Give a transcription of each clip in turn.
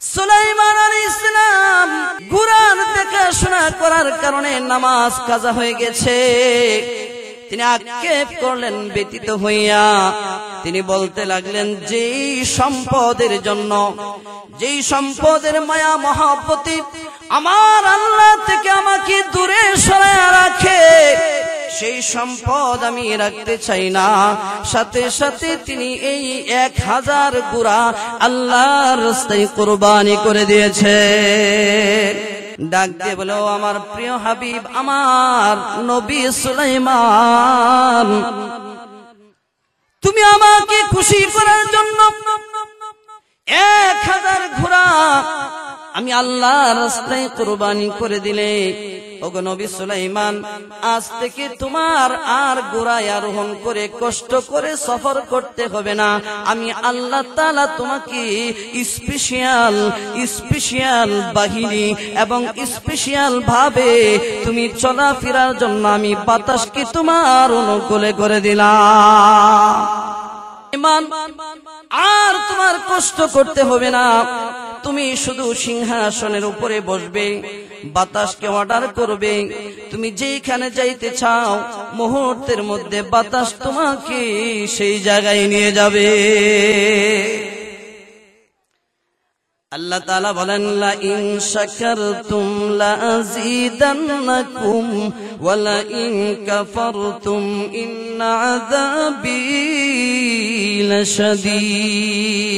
সুলাইমান আলাইহিস সালাম ঘোড়ার দেখাশোনা করার কারণে নামাজ কাজা হয়ে গেছে। তিনি আক্ষেপ করলেন ব্যতীত হইয়া। তিনি বলতে লাগলেন, যেই সম্পদের জন্য, যেই সম্পদের মায়া মহব্বতে আমার আল্লাহ থেকে আমাকে দূরে সরায় রাখে, সেই সম্পদ আমি রাখতে চাই না। সাথে সাথে তিনি এই 1000 ঘোড়া আল্লাহর রাস্তায় কুরবানি করে দিয়েছে। ডাক দিয়ে বলে, ও আমার প্রিয় হাবিব, আমার নবী সুলাইমান, তুমি আমাকে খুশি করার জন্য 1000 ঘোড়া আমি আল্লাহর রাস্তায় কুরবানি করে দিলে, ওগো নবী সুলাইমান, আজ থেকে তোমার আর ঘোড়ায় আরোহণ করে কষ্ট করে সফর করতে হবে না। আমি আল্লাহ তাআলা তোমাকে স্পেশাল বাহিনী এবং স্পেশাল ভাবে তুমি চলাফেরার জন্য আমি বাতাসকে তোমার অনুকূলে করে দিলাম। আর তোমার কষ্ট করতে হবে না, তুমি শুধু সিংহাসনের উপরে বসবে, বাতাসকে অর্ডার করবে, তুমি যেখানে যাইতে চাও মুহূর্তের মধ্যে বাতাস তোমাকে সেই জায়গায় নিয়ে যাবে। আল্লাহ তাআলা বলেন, লা ইন শাকারতুম লা আযীদান্নাকুম ওয়া লা ইন কাফারতুম ইন্না আযাবী লাশাদীদ।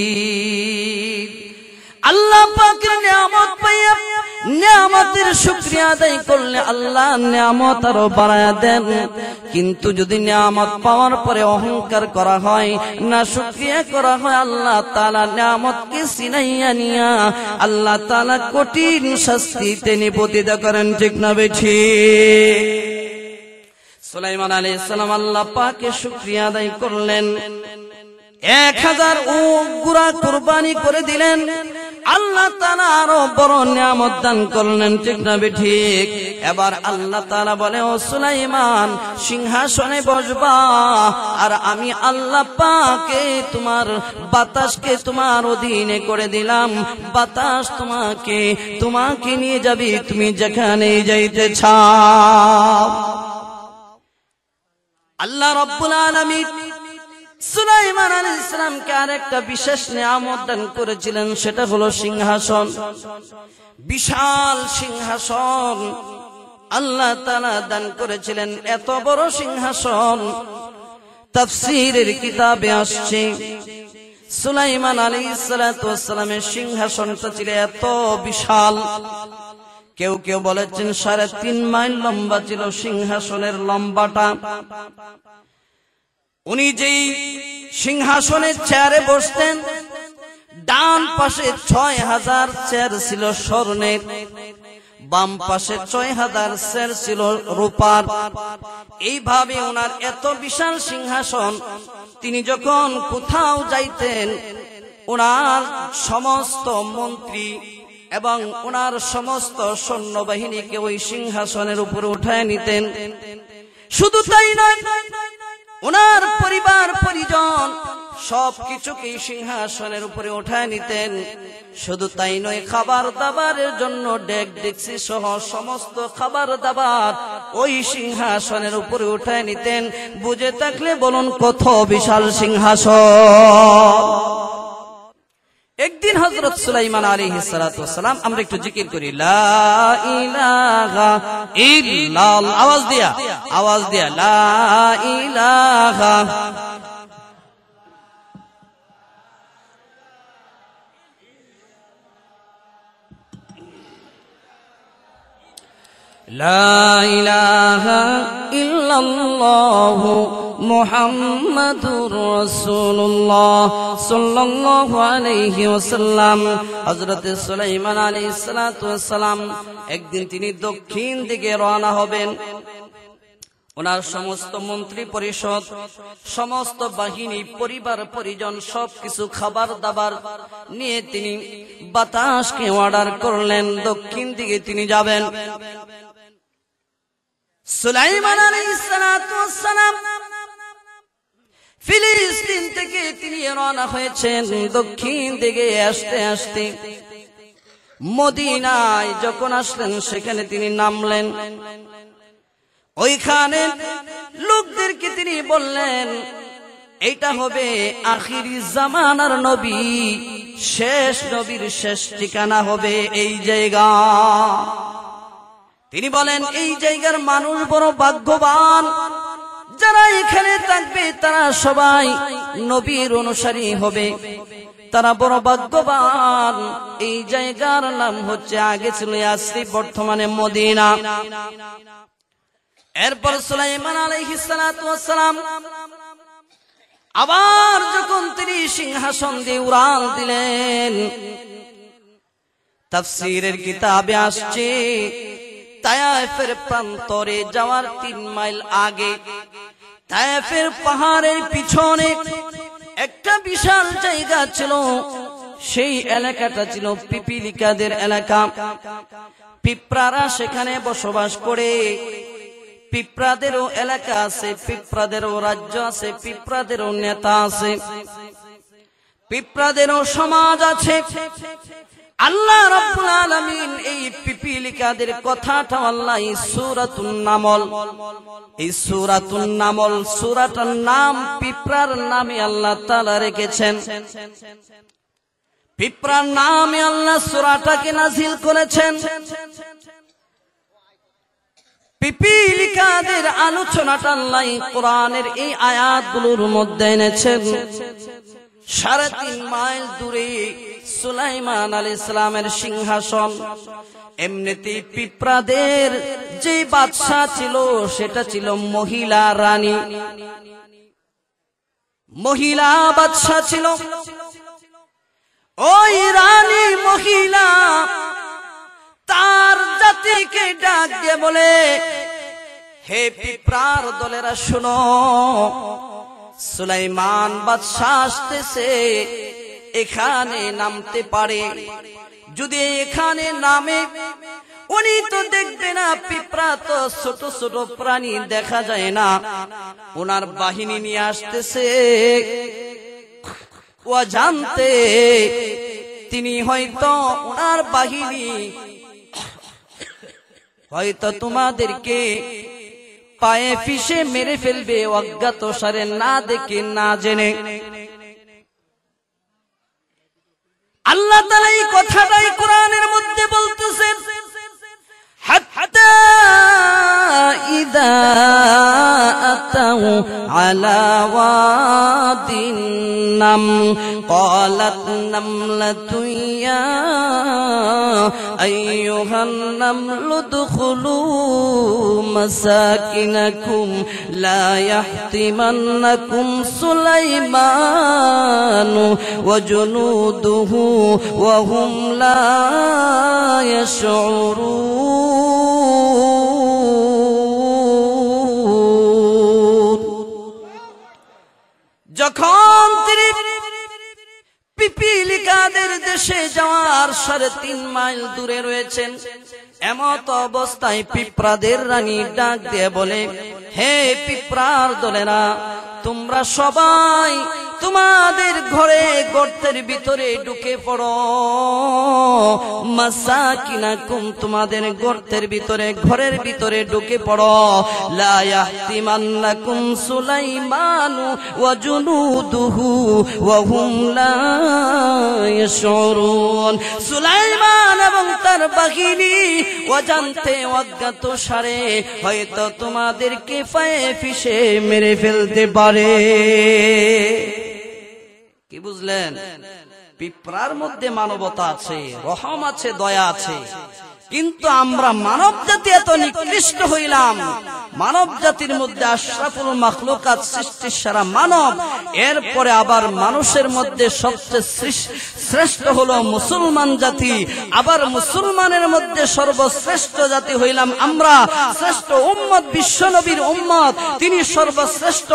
আল্লাহ পাকের নিয়ামত পাইয়া নিয়ামতের শুকরিয়া আদায় করলে আল্লাহ নিয়ামত আরো বাড়ায়া দেন। কিন্তু যদি নিয়ামত পাওয়ার পরে অহংকার করা হয়, না শুকরিয়া করা হয়, আল্লাহ তাআলা নিয়ামতকে ছিনাইয়া নিয়া আল্লাহ তাআলা কঠিন শাস্তিতে নিপতিত করেন। ঠিক না বেঠিক? সুলাইমান আলাইহিস সালাম আল্লাহ পাকের শুকরিয়া আদায় করলেন, 1000 ঘোড়া কুরবানি করে দিলেন। আল্লাহ তাআলা আরো বড় নিয়ামত দান করলেন। ঠিক না বেঠিক? এবার আল্লাহ তাআলা বলে, ও সুলাইমান, সিংহাসনে বসবা, আর আমি আল্লাহ পাকে তোমার বাতাসকে তোমার অধীনে করে দিলাম। বাতাস তোমাকে নিয়ে যাবে তুমি যেখানে যাইতে চাও। আল্লাহ রাব্বুল আলামিন সুলাইমান আলাইহিস সালামকে আরেকটা বিশেষ নিয়ামত দান করেছিলেন, সেটা হলো সিংহাসন। বিশাল সিংহাসন আল্লাহ তাআলা দান করেছিলেন। এত বড় সিংহাসন তাফসীরের কিতাবে আসছে, সুলাইমান আলাইহিস সালাতু ওয়াস সালামের সিংহাসনটা ছিল এত বিশাল, কেউ কেউ বলেছেন 3.5 মাইল লম্বা ছিল সিংহাসনের লম্বাটা। উনি যেই সিংহাসনের চেয়ারে বসতেন, ডান পাশে 6000 চেয়ার ছিল স্বর্ণের, বাম পাশে 6000 চেয়ার ছিল রূপার। এইভাবে ওনার এত বিশাল সিংহাসন, তিনি যখন কোথাও যাইতেন ওনার সমস্ত মন্ত্রী এবং ওনার সমস্ত সৈন্যবাহিনীকে ওই সিংহাসনের উপরে উঠায় নিতেন। শুধু তাই নয়, ওনার পরিবার পরিজন সবকিছুকে সিংহাসনের উপরে উঠায় নিতেন। শুধু তাই নয়, খাবার দাবারের জন্য ডেকচি সহ সমস্ত খাবার দাবার ওই সিংহাসনের উপরে উঠায় নিতেন। বুঝে থাকলে বলুন কত বিশাল সিংহাসন। একদিন হযরত সুলাইমান আলাইহিস সালাতু ওয়াস সালাম, আমরা একটু জিকির করি, লা ইলাহা ইল্লাল্লাহ, আওয়াজ দিয়া লা ইলাহা লা ইলাহা ইল্লাল্লাহু মুহাম্মাদুর রাসূলুল্লাহ সাল্লাল্লাহু আলাইহি ওয়াসাল্লাম। হযরত সুলাইমান আলাইহিস সালাতু ওয়াস সালাম একদিন তিনি দক্ষিণ দিকে রওনা হবেন। ওনার সমস্ত মন্ত্রী পরিষদ, সমস্ত বাহিনী, পরিবার পরিজন সবকিছু খাবার দাবার নিয়ে তিনি বাতাসকে অর্ডার করলেন, দক্ষিণ দিকে তিনি যাবেন। সুলাইমান আলাইহিস সালাতু ওয়াস সালাম ফিলিস্তিন থেকে তিনি রওনা হয়েছেন দক্ষিণ দিকে। আসতে আসতে মদিনায় যখন আসলেন সেখানে তিনি নামলেন। ওইখানে লোকদেরকে তিনি বললেন, এইটা হবে আখিরি জামানার নবী, শেষ নবীর শেষ ঠিকানা হবে এই জায়গা। তিনি বলেন, এই জায়গার মানুষ বড় ভাগ্যবান, যারা এখানে থাকবে তারা সবাই নবীর অনুসারী হবে, তারা বড় ভাগ্যবান। এই জায়গার নাম হচ্ছে, আগে ছিল ইয়াসরিব, বর্তমানে মদিনা। এরপর সুলাইমান আলাইহিস সালাতু ওয়াস সালাম আবার যখন তিনি সিংহাসন দিয়ে উড়াল দিলেন, তাফসীরের কিতাবে আসছে তায়েফের প্রান্তরে যাওয়ার 3 মাইল আগে তায়েফের পাহাড়ের পিছনে একটা বিশাল জায়গা ছিল। সেই এলাকাটা ছিল পিপিলিকাদের এলাকা। পিঁপড়ারা সেখানে বসবাস করে। পিঁপড়াদেরও এলাকা আছে, পিঁপড়াদেরও রাজ্য আছে, পিঁপড়াদেরও নেতা আছে, পিঁপড়াদেরও সমাজ আছে। আল্লাহ রাব্বুল আলামিন এই পিপিলিকাদের কথাটা আল্লাহ এই সূরাতুন নামল, এই সূরাতুন নামল সূরাটার নাম পিঁপড়ার নামে আল্লাহ তাআলা রেখেছেন। পিঁপড়ার নামে আল্লাহ সূরাটাকে নাযিল করেছেন। পিপিলিকাদের আলোচনাটা আল্লাহ কোরআনের এই আয়াতগুলোর মধ্যে এনেছেন। 3.5 মাইল দূরে সুলাইমান আলাইহিস সালামের সিংহাসন। এমনিতেই পিঁপড়াদের যে বাদশা ছিল সেটা ছিল মহিলা রানী, মহিলা বাদশা ছিল। ওই রানী মহিলা তার জাতিকে ডাক দিয়ে বলে, হে পিঁপড়ার দলেরা শোনো, সুলাইমান বাদশা আসতেছে, এখানে নামতে পারে। যদি এখানে নামে, উনি তো দেখবে না, পিঁপড়া তো ছোট ছোট প্রাণী, দেখা যায় না। ওনার বাহিনী নিয়ে আসতেছে, ও জানতে তিনি হয়তো ওনার বাহিনী হয়তো তোমাদেরকে পায়ে পিষে মেরে ফেলবে, অজ্ঞাত সারে, না দেখে না জেনে। আল্লাহ তাআলা এই কথাটাই কোরআনের মধ্যে বলতেছেন, হাত্তা ইযা আতাউ আলা ওয়াদিন নাম ক্বালাত নামলাতু ইয়া আইয়ুহান নামলু দুখুলু মাসাকিনাকুম লা ইয়াহতিমান্নাকুম সুলাইমানু ওয়া জুনুদুহু ওয়া হুম লা ইয়াশউরুন। যখন তিনি পিপিলিকাদের দেশে যাওয়ার 3.5 মাইল দূরে রয়েছেন, এমত অবস্থায় পিঁপড়াদের রানী ডাক দিয়ে বলে, হে পিঁপড়ার দলেরা, তোমরা সবাই তোমাদের ঘরে গর্তের ভিতরে ঢুকে পড়ো। মাসাকিনাকুম, তোমাদের গর্তের ভিতরে, ঘরের ভিতরে ঢুকে পড়ো। লা ইয়াহতিমান্নাকুম সুলাইমানু ওয়া জুনুদুহু ওয়া হুম লা ইয়াশউরুন। সুলাইমান এবং তার বাহিনী অজান্তে, অজ্ঞাত সারে হয়তো তোমাদেরকে পায়ে পিষে মেরে ফেলতে পারে। কি বুঝলেন? পিঁপড়ার মধ্যে মানবতা আছে, রহম আছে, দয়া আছে। কিন্তু আমরা মানব জাতি এত নিকৃষ্ট হইলাম। মানব জাতির মধ্যে আশরাফুল মাখলুকাত, সৃষ্টির সারা মানব। এরপরে আবার মানুষের মধ্যে সবচেয়ে শ্রেষ্ঠ হলো মুসলমান জাতি। আবার মুসলমানের মধ্যে সর্বশ্রেষ্ঠ জাতি হইলাম আমরা। শ্রেষ্ঠ উম্মত বিশ্বনবীর উম্মত, তিনি সর্বশ্রেষ্ঠ।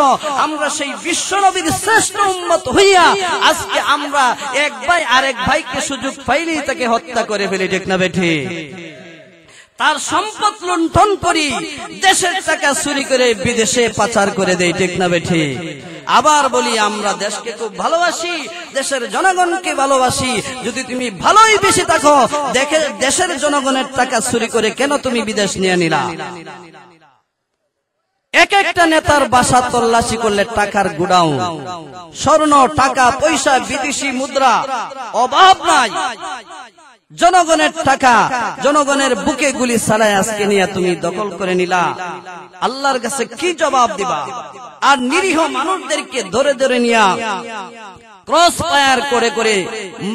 আমরা সেই বিশ্বনবীর শ্রেষ্ঠ উম্মত হইয়া আজকে আমরা এক ভাই আরেক ভাইকে সুযোগ পাইলেই তাকে হত্যা করে ফেলি। ঠিক না বেঠি? তার সম্পদ লুণ্ঠন করি, দেশের টাকা চুরি করে বিদেশে পাচার করে দেই, ঠিক না বেঠি? আবার বলি আমরা দেশকে খুব ভালোবাসি, দেশের জনগণকে ভালোবাসি। যদি তুমি ভালোই বেশি থাকো, দেশের জনগণের টাকা চুরি করে কেন তুমি বিদেশ নিয়ে নিলা? এক একটা নেতার বাসা তল্লাশি করলে টাকার গুডাউন, স্বর্ণ, টাকা পয়সা, বিদেশি মুদ্রা, অভাব নাই। জনগণের টাকা জনগণের বুকে গুলি চালায় আজকে নিয়ে তুমি দখল করে নিলা, আল্লাহর কাছে কি জবাব দিবা? আর নিরীহ মানুষদেরকে ধরে ধরে নিয়া ক্রস ফায়ার করে করে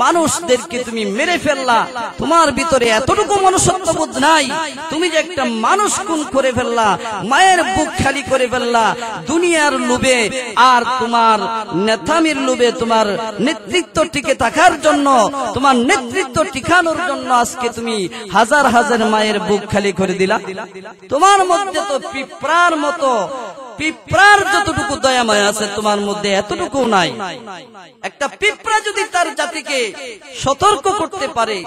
মানুষদেরকে তুমি মেরে ফেললা। তোমার ভিতরে এতটুকু মনুষ্যত্ববোধ নাই, তুমি যে একটা মানুষ খুন করে ফেললা, মায়ের বুক খালি করে ফেললা দুনিয়ার লোভে আর তোমার নেতামির লোভে। তোমার নেতৃত্ব টিকে থাকার জন্য, তোমার নেতৃত্ব টিকানোর জন্য আজকে তুমি হাজার হাজার মায়ের বুক খালি করে দিলা। তোমার মধ্যে তো পিঁপড়ার মতো, পিঁপড়ার যতটুকু দয়া মায়া আছে তোমার মধ্যে এতটুকু নাই। একটা পিঁপড়া যদি তার জাতিকে সতর্ক করতে পারে,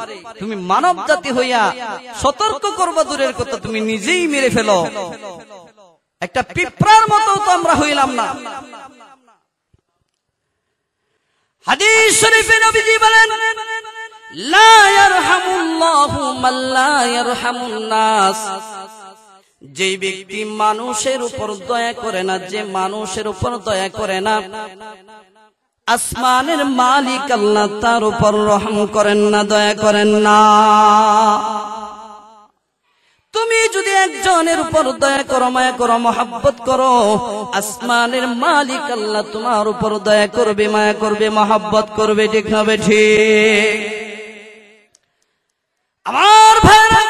তুমি মানব জাতি হইয়া সতর্ক করবা দূরের কথা, তুমি নিজেই মেরে ফেলো। একটা পিঁপড়ার মতো তো আমরা হইলাম না। হাদিস শরীফে নবীজি বলেন, লা ইয়ারহামুল্লাহু মান লা ইয়ারহামুন নাস। যে ব্যক্তি মানুষের উপর দয়া করে না, যে মানুষের উপর দয়া করে না, আসমানের মালিক আল্লাহ তার উপর রহম করেন না, দয়া করেন না। তুমি যদি একজনের উপর দয়া করো, মায়া করো, মহব্বত করো, আসমানের মালিক আল্লাহ তোমার উপর দয়া করবে, মায়া করবে, মহব্বত করবে, ঠিক হবে? ঠিক। আমার ভাইরা,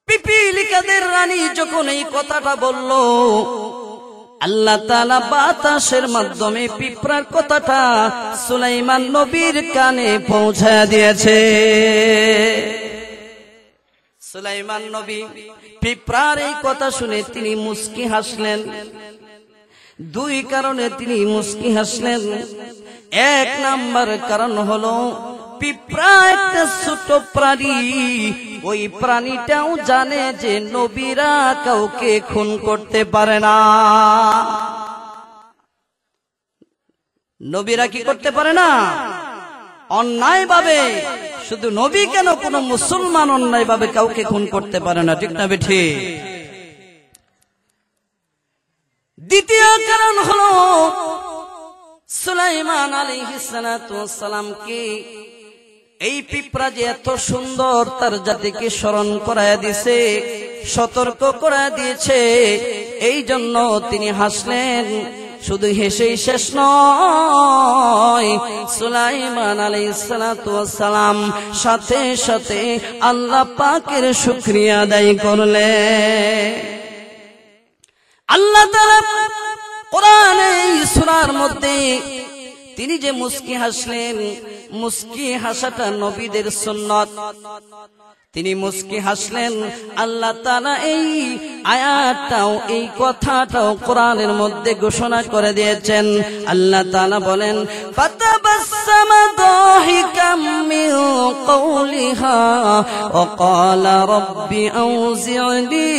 পিপিলিকাদের রানী যখন এই কথাটা বলল, আল্লাহ তাআলা বাতাসের মাধ্যমে পিঁপড়ার কথাটা সুলাইমান নবীর কানে পৌঁছায়া দিয়েছে। সুলাইমান নবী পিঁপড়ার এই কথা শুনে তিনি মুস্কি হাসলেন। দুই কারণে তিনি মুস্কি হাসলেন। এক নাম্বার কারণ হলো, পিঁপড়া একটা ছোট প্রাণী, ওই প্রাণীটাও জানে যে নবীরা কাউকে খুন করতে পারে না। নবীরা কি করতে পারে না? অন্যায় ভাবে। শুধু নবী কেন, কোন মুসলমান অন্যায় ভাবে কাউকে খুন করতে পারে না, ঠিক না বেঠি? দ্বিতীয় কারণ হলো, সুলাইমান আলাইহিস সালাতু ওয়াস সালামকে এই পিঁপড়া যে এত সুন্দর তার জাতিকে স্মরণ করায়া দিয়েছে, সতর্ক করায়া দিয়েছে, এই জন্য তিনি হাসলেন। শুধু হেসেই শেষ নয়, সুলাইমান আলাইহিস সালাতু ওয়াস সালাম সাথে সাথে আল্লাহ পাকের শুকরিয়া আদায় করলেন। আল্লাহ তাআলা কোরআনে সূরার মধ্যে তিনি যে মুস্কি হাসলেন, মুস্কি হাসাটা নবীদের সুন্নত। তিনি মুস্কি হাসলেন। আল্লাহ তাআলা এই আয়াতটাও, এই কথাটাও কোরআনের মধ্যে ঘোষণা করে দিয়েছেন। আল্লাহ তাআলা বলেন, ফাতাবাসসামা দাহিকাম মিন কওলিহা ওয়া ক্বালা রাব্বি আউজি'নি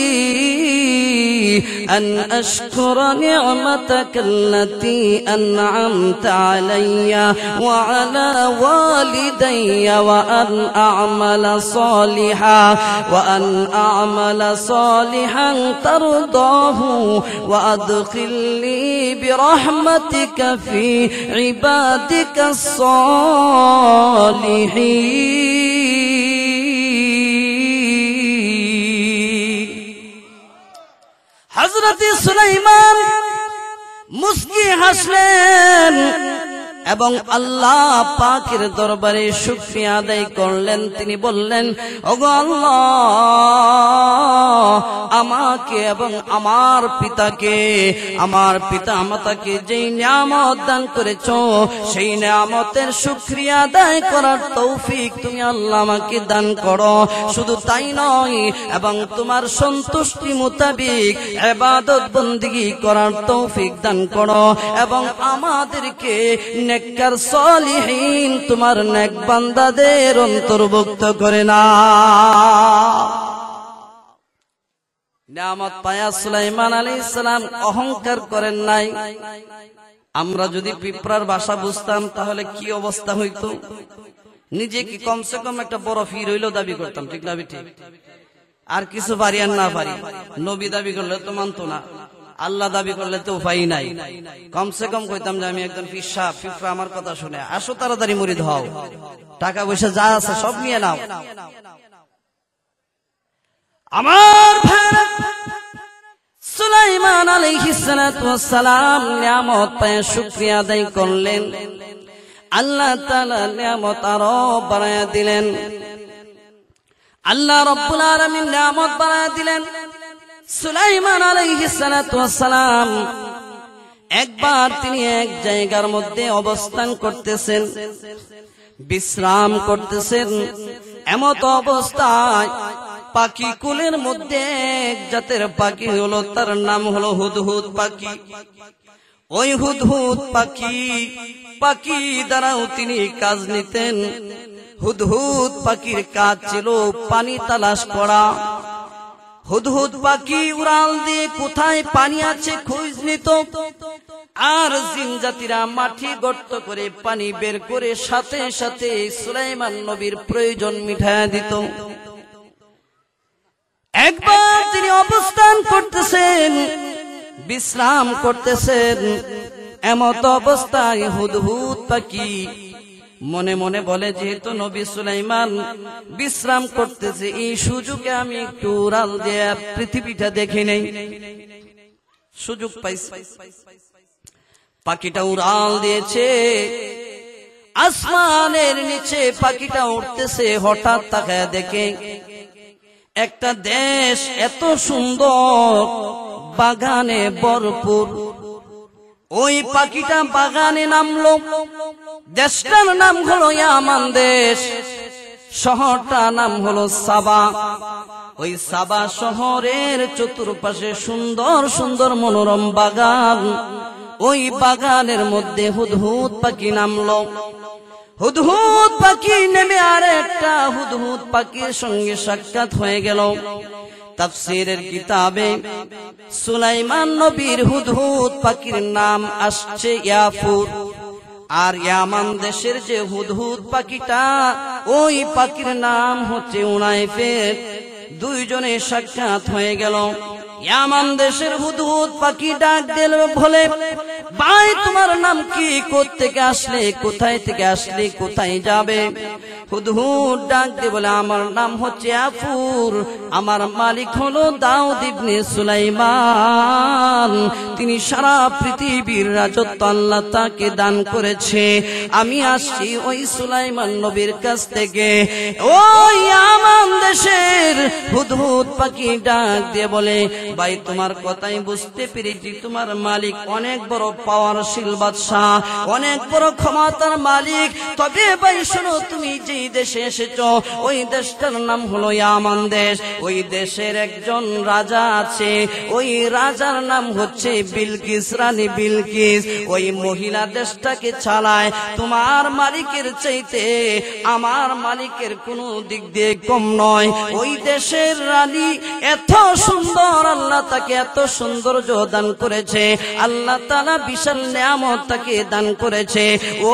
আন আশকুরা নি'মাতাকাল্লাতী আন'আমতা আলাইয়া ওয়া আলা ওয়ালিদাইয়া ওয়া আন আ'মালা صالحا ترضاه وأدخلني برحمتك في عبادك الصالحين। حضرت সুলাইমান মুস্কি হাসলেন এবং আল্লাহ পাকের দরবারে শুকরিয়া আদায় করলেন। তিনি বললেন, ওগো আল্লাহ, আমাকে এবং আমার পিতাকে, আমার পিতা মাতাকে যেই নিয়ামত দান করেছো, সেই নিয়ামতের শুকরিয়া আদায় করার তৌফিক তুমি আল্লাহ আমাকে দান করো। শুধু তাই নয়, এবং তোমার সন্তুষ্টি মোতাবেক ইবাদত বন্দেগী করার তৌফিক দান করো, এবং আমাদেরকে নেককার সলিহিন তোমার নেক বান্দাদের অন্তর্ভুক্ত করে না। নিয়ামত পায়া সুলাইমান আলাইহিস সালাম অহংকার করেন নাই। আমরা যদি পিঁপড়ার ভাষা বুঝতাম তাহলে কি অবস্থা হইতো? নিজে কি কমসে কম একটা বড় ফির হইলেও দাবি করতাম, ঠিক না ঠিক? আর কিছু পারি আর না পারি, নবী দাবি করলে তো মানতো না, আল্লাহ দাবি করলে তো উপায় নাই। কমসে কম কইতাম যে আমি একজন পিঁপড়া আমার কথা শুনে, আসো তাড়াতাড়ি মুরিদ হও, টাকা পয়সা যা আছে সব নিয়ে নাও। আমার ভাইরা, সুলাইমান আলাইহিস সালাতু ওয়াস সালাম নিয়ামত পায় শুকরিয়া আদায় করলেন। আল্লাহ তাআলা নিয়ামত আরো বাড়ায়া দিলেন। আল্লাহ রাব্বুল আলামিন নিয়ামত বাড়ায়া দিলেন। সুলাইমান আলাইহিস সালাতু ওয়াস সালাম একবার তিনি এক জায়গার মধ্যে অবস্থান করতেছেন, বিশ্রাম করতেছেন। এমত অবস্থায় পাখি কুলের মধ্যে এক জাতের পাখি হলো, তার নাম হলো হুদহুদ পাখি। ওই হুদহুদ পাখি দ্বারাও তিনি কাজ নিতেন। হুদহুদ পাখির কাজ ছিল পানি তালাশ করা। হুদহুদ পাখি উড়াল দিয়ে কোথায় পানি আছে খোঁজ নিত, আর জিন জাতিরা মাটি গর্ত করে পানি বের করে সাথে সাথে সুলাইমান নবীর প্রয়োজন মিটায়া দিত। একবার তিনি অবস্থান করতেছেন, বিশ্রাম করতেছেন। এমত অবস্থায় হুদহুদ পাখি মনে মনে বলে, যেহেতু নবী সুলাইমান বিশ্রাম করতেছে, এই সুযোগে আমি একটু উড়াল দিয়ে পৃথিবীটা দেখে নেই। সুযোগ পাইছে, পাখিটা উড়াল দিয়েছে। আসমানের নিচে পাখিটা উঠতেছে, হঠাৎ তাকায় দেখে একটা দেশ এত সুন্দর, বাগানে ভরপুর। ওই পাখিটা বাগানে নামলো। দেশটার নাম হলো ইয়ামান দেশ, শহরটার নাম হলো সাবা। ওই সাবা শহরের চতুর্পাশে সুন্দর সুন্দর মনোরম বাগান। ওই বাগানের মধ্যে হুদহুদ পাখি নামলো। হুদহুদ পাখি নেমে আর একটা হুদহুদ পাখির সঙ্গে সাক্ষাৎ হয়ে গেল। তাফসীরের কিতাবে সুলাইমান নবীর হুদহুদ পাখির নাম আসছে ইয়াফুর। আর ইয়ামান দেশের যে হুদহুদ পাখিটা, ওই পাখির নাম হচ্ছে উনাইফের। দুইজনে সাক্ষাৎ হয়ে গেল। ইয়ামান দেশের হুদহুদ পাখি ডাক দিল, বলে, ভাই তোমার নাম কি, কোত্থেকে আসলে, কোথায় থেকে আসলে, কোথায় যাবে? হুদহুদ ডাক দিয়ে বলে, আমার নাম হচ্ছে আফুর, আমার মালিক হলো দাউদ ইবনে সুলাইমান। তিনি সারা পৃথিবীর রাজত্ব আল্লাহ তাকে দান করেছে। আমি আসছি ওই সুলাইমান নবীর কাছ থেকে। ওই ইয়ামান দেশের হুদহুদ পাখি ডাক দিয়ে বলে, ভাই তোমার কথাই বুঝতে পেরেছি, তোমার মালিক অনেক বড় পাওয়ারশীল বাদশাহ, অনেক বড় ক্ষমতার মালিক। তবে ভাই শোনো, তুমি যেই দেশে এসেছো ওই দেশটার নাম হলো ইয়ামান দেশ। ওই দেশের একজন রাজা আছে, ওই রাজার নাম হচ্ছে বিলকিস, রানী বিলকিস। ওই মহিলা দেশটাকে চালায়। তোমার মালিকের চাইতে আমার মালিকের কোনো দিক দিয়ে কম নয়। ওই দেশের রানী এত সুন্দর, আল্লাহ তাকে এত সৌন্দর্য দান করেছে, আল্লাহ তাআলা বিশাল নিয়ামত তাকে দান করেছে।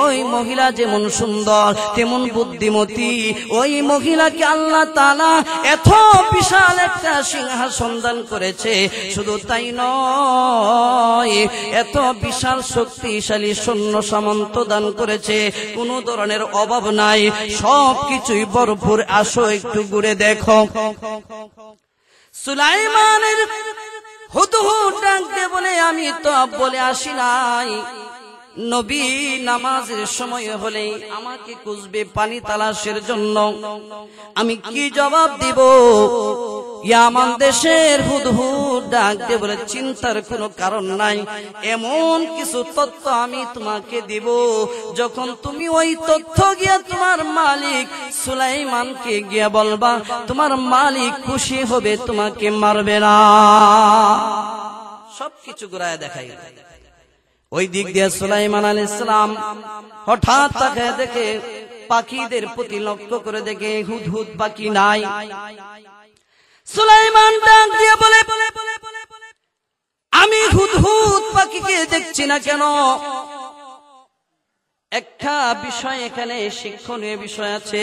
ওই মহিলা যেমন সুন্দর তেমন বুদ্ধিমতী। ওই মহিলাকে আল্লাহ তাআলা এত বিশাল একটা সিংহাসন দান করেছে। শুধু তাই নয়, এত বিশাল শক্তিশালী সৈন্য সামন্ত দান করেছে। কোনো ধরনের অভাব নাই, সবকিছুই ভরপুর। আসো একটু ঘুরে দেখো। সুলাইমানের হুদহুদ ডাক দিয়ে বলে, আমি তো বলে আসি নাই, নবী নামাজের সময় হলেই আমাকে খুঁজবে পানি তালাশের জন্য। আমি কি জবাব দিব? ইয়ামান দেশের হুদহুদ ডাক দিয়ে বলে, চিন্তার কোনো কারণ নাই, এমন কিছু তথ্য আমি তোমাকে দিব, যখন তুমি ওই তথ্য গিয়া তোমার মালিক সুলাইমানকে গিয়া বলবা, তোমার মালিক খুশি হবে, তোমাকে মারবে না। সবকিছু ঘুরায় দেখাই। ওই দিক দিয়ে সুলাইমান আলাইহিস সালাম হঠাৎ তাকে দেখে, পাখিদের প্রতি লক্ষ্য করে দেখে হুদহুদ পাখি নাই। সুলাইমান ডাক দিয়ে বলে, আমি হুদহুদ পাখিকে দেখছি না কেন? একটা বিষয় এখানে শিক্ষণীয় বিষয় আছে,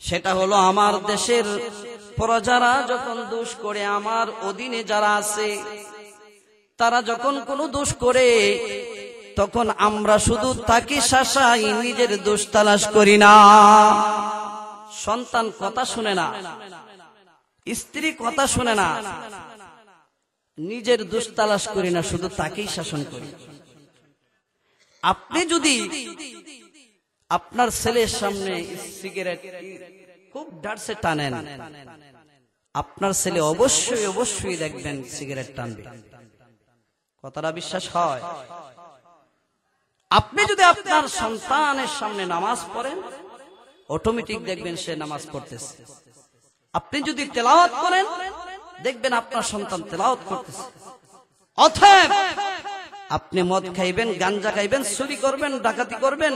সেটা হলো আমার দেশের প্রজারা যখন দোষ করে, আমার অধীনে যারা আছে তারা যখন কোনো দোষ করে, তখন আমরা শুধু তাকে শাসাই, নিজের দোষ তালাশ করি না। সন্তান কথা শুনে না, স্ত্রী কথা শুনে না, নিজের দোষ তালাশ করি না, শুধু তাকেই শাসন করি। আপনি যদি আপনার ছেলের সামনে সিগারেট খুব ডারসে টানেন, আপনার ছেলে অবশ্যই অবশ্যই দেখবেন সিগারেট টানবে। কথাটা বিশ্বাস হয়? আপনি যদি আপনার সন্তানের সামনে নামাজ পড়েন, অটোমেটিক দেখবেন সে নামাজ পড়তেছে। আপনি যদি তেলাওয়াত করেন, দেখবেন আপনার সন্তান তেলাওয়াত করতেছে। অতএব আপনি মদ খাইবেন, গাঞ্জা খাইবেন, চুরি করবেন, ডাকাতি করবেন,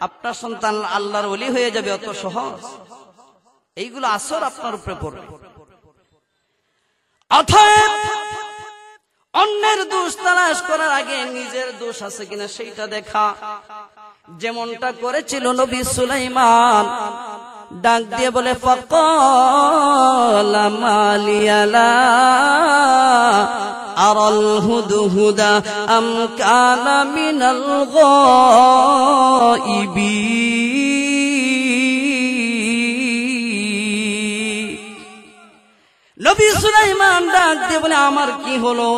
আপনার সন্তান আল্লাহর ওলি হয়ে যাবে অত সহজ? এইগুলো আসর আপনার উপরে পড়বে। অতএব অন্যের দোষ তালাশ করার আগে নিজের দোষ আছে কিনা সেইটা দেখা, যেমনটা করেছিল নবী সুলাইমান। ডাক দিয়ে বলে, ফাকালা মালিয়া লা আরাল হুদহুদা আম কানা মিনাল গায়িবিন। নবী সুলাইমান ডাক দিয়ে বলে, আমার কি হলো?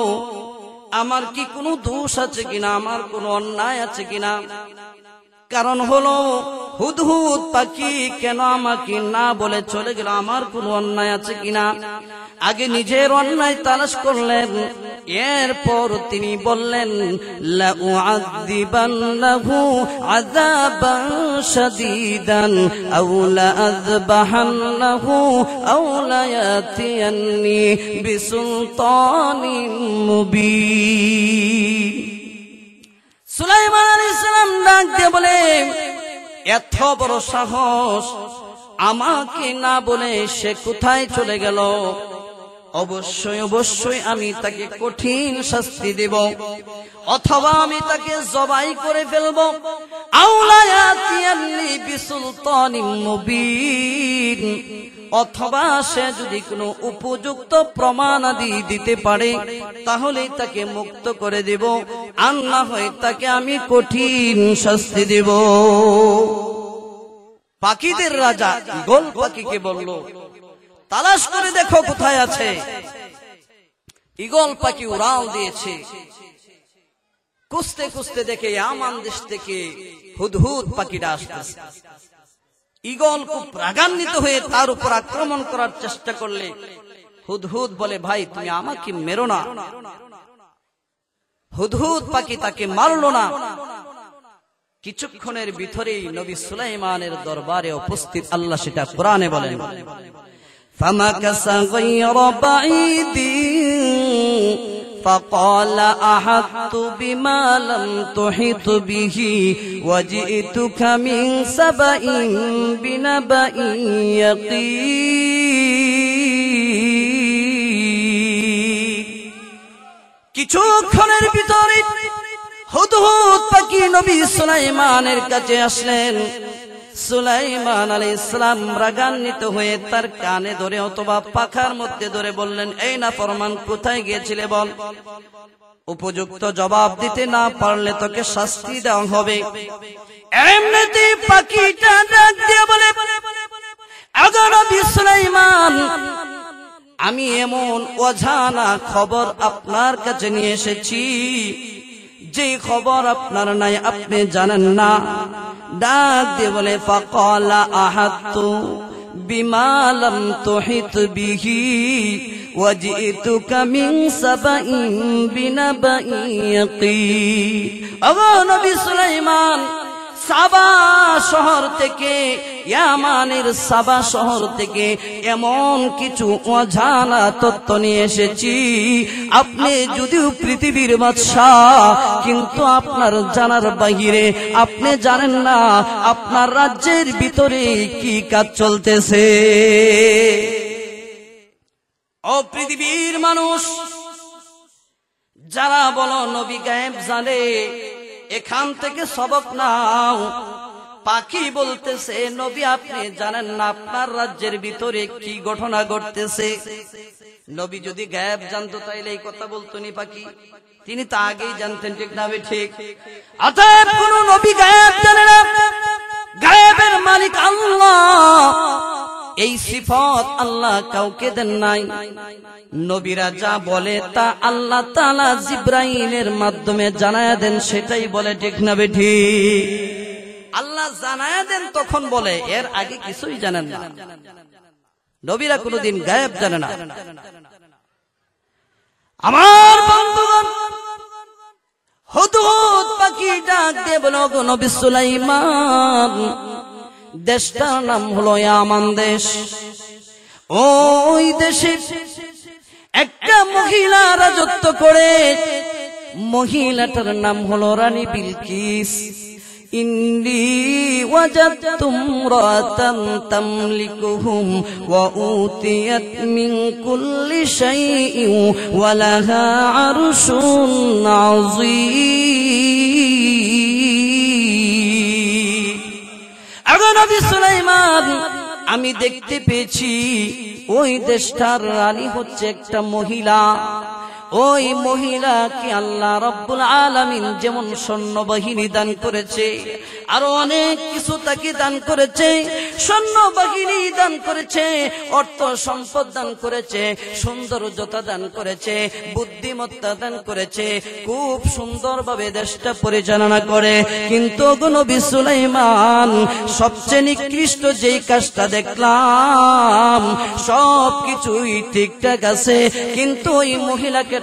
আমার কি কোনো দোষ আছে কিনা? আমার কোনো অন্যায় আছে কিনা? কারণ হলো হুদহুদ পাখি কেন আমাকে না বলে চলে গেল? আমার কোনো অন্যায় আছে কিনা? আগে নিজের অন্যায় তালাশ করলেন, এরপর তিনি বললেন, লা উআযিবান্নাহু আযাবান শাদীদান আও লা আযবাহান্নাহু আও লা ইয়াতিয়ান্নি বিসুলতানিন মুবিন। সুলাইমান আলাইহিস সালাম ডাক দিয়ে বলে, এত বড় সাহস, আমাকে না বলে সে কোথায় চলে গেল? অবশ্যই অবশ্যই আমি তাকে কঠিন শাস্তি দেব, অথবা আমি তাকে জবাই করে ফেলব। আউলায়াতিয়ান্নি বিসুলতানিন মুবিন, অথবা সে যদি কোনো উপযুক্ত প্রমাণাদি দিতে পারে তাহলে তাকে মুক্ত করে দেব, আর না হয় তাকে আমি কঠিন শাস্তি দেব। পাখিদের রাজা ঈগল পাখিকে বলল, তালাশ করে দেখো কোথায় আছে। ঈগল পাখি উড়াল দিয়েছে, খুঁজতে খুঁজতে দেখে ইয়ামান দেশ থেকে হুদহুদ পাখিটা আসতেছে। ঈগল খুব রাগান্বিত হয়ে তার উপর আক্রমণ করার চেষ্টা করলে হুদহুদ বলে, ভাই তুমি আমাকে মেরো না। হুদহুদ পাখি তাকে মারলো না। কিছুক্ষণের ভিতরেই নবী সুলাইমানের দরবারে উপস্থিত। আল্লাহ সেটা কোরআনে বলেন, ফামাকাসা গায়রা বাঈদিন ফাকালা আহাততু বিমা লাম তুহিত বিহি ওয়াজিতুকা মিন সাবাইন বিনাবাইন ইয়াকিন। কিছুক্ষণের ভিতরে হুদহুদ পাখি নবী সুলাইমানের কাছে আসলেন। সুলাইমান আলাইহিস সালাম রাগান্বিত হয়ে তার কানে ধরে অথবা পাখার মধ্যে ধরে বললেন, এই নাফরমান কোথায় গিয়েছিলে বল? উপযুক্ত জবাব দিতে না পারলে তোকে শাস্তি দেওয়া হবে। এমনিতেই পাখিটা ডাক দিয়ে বলে, আগো নবী সুলাইমান, আমি এমন অজানা খবর আপনার কাছে নিয়ে এসেছি যে খবর আপনার নাই, আপনি জানেন না। ডাক দিয়ে বলে, ফাকালা আহাততু বিমা লাম তুহিত বিহি ওয়াজিতুকা মিন সাবাইন বিনাবাইন ইয়াকিন। ওগো নবী সুলাইমান, সাবা শহর থেকে, ইয়ামানের সাবা শহর থেকে এমন কিছু অজানা তথ্য নিয়ে এসেছি। আপনি যদিও পৃথিবীর বাদশাহ, কিন্তু আপনার জানার বাহিরে, আপনি জানেন না আপনার রাজ্যের ভিতরে কি কাজ চলতেছে। ও পৃথিবীর মানুষ, যারা বলো নবী গায়েব জানে, এখান থেকে সবক নাও। পাখি বলতেছে, নবী আপনি জানেন না আপনার রাজ্যের ভিতরে কি ঘটনা ঘটতেছে। নবী যদি গায়েব জানতো তাইলে এই কথা বলতো নি পাখি? তিনি তা আগেই জানতেন, ঠিক না ঠিক? অতএব কোন নবী গায়েব জানে না, গায়েবের মালিক আল্লাহ। এই সিফত আল্লাহ কাউকে দেন নাই। নবীরা যা বলে তা আল্লাহ তাআলা জিবরাইলের মাধ্যমে জানায়া দেন, সেটাই বলে, ঠিক না ঠিক? আল্লাহ জানায়া দেন তখন বলে, এর আগে কিছুই জানেন না। নবীরা কোনদিন গায়েব জানে না। আমার বন্ধুগণ, হুদহুদ পাখি ডাক দিয়ে বলো, গো নবী সুলাইমান, দেশটার নাম হলো ইয়ামান দেশ। ওই দেশে একটা মহিলা রাজত্ব করে, মহিলাটার নাম হলো রানী বিলকিস। ইন্নী ওয়াজাদতু ইমরাতান তামলিকুহুম ওয়া উতিয়াত মিন কুল্লি শাইইন ওয়া লাহা আরশুন আযীম। আগো নবী সুলাইমান, আমি দেখতে পেয়েছি ওই দেশটার রানী হচ্ছে একটা মহিলা। ওই মহিলাকে আল্লাহ রাব্বুল আলামিন যেমন সৈন্যবাহিনী দান করেছে, আরো অনেক কিছু তাকে দান করেছে। সৈন্যবাহিনী দান করেছে, অর্থ সম্পদ দান করেছে, সৌন্দর্যতা দান করেছে, বুদ্ধিমত্তা দান করেছে, খুব সুন্দরভাবে দেশটা পরিচালনা করে। কিন্তু গো নবী সুলাইমান, সবচেয়ে নিকৃষ্ট যেই কাজটা দেখলাম, সবকিছুই ঠিকঠাক আছে, কিন্তু ওই মহিলাকে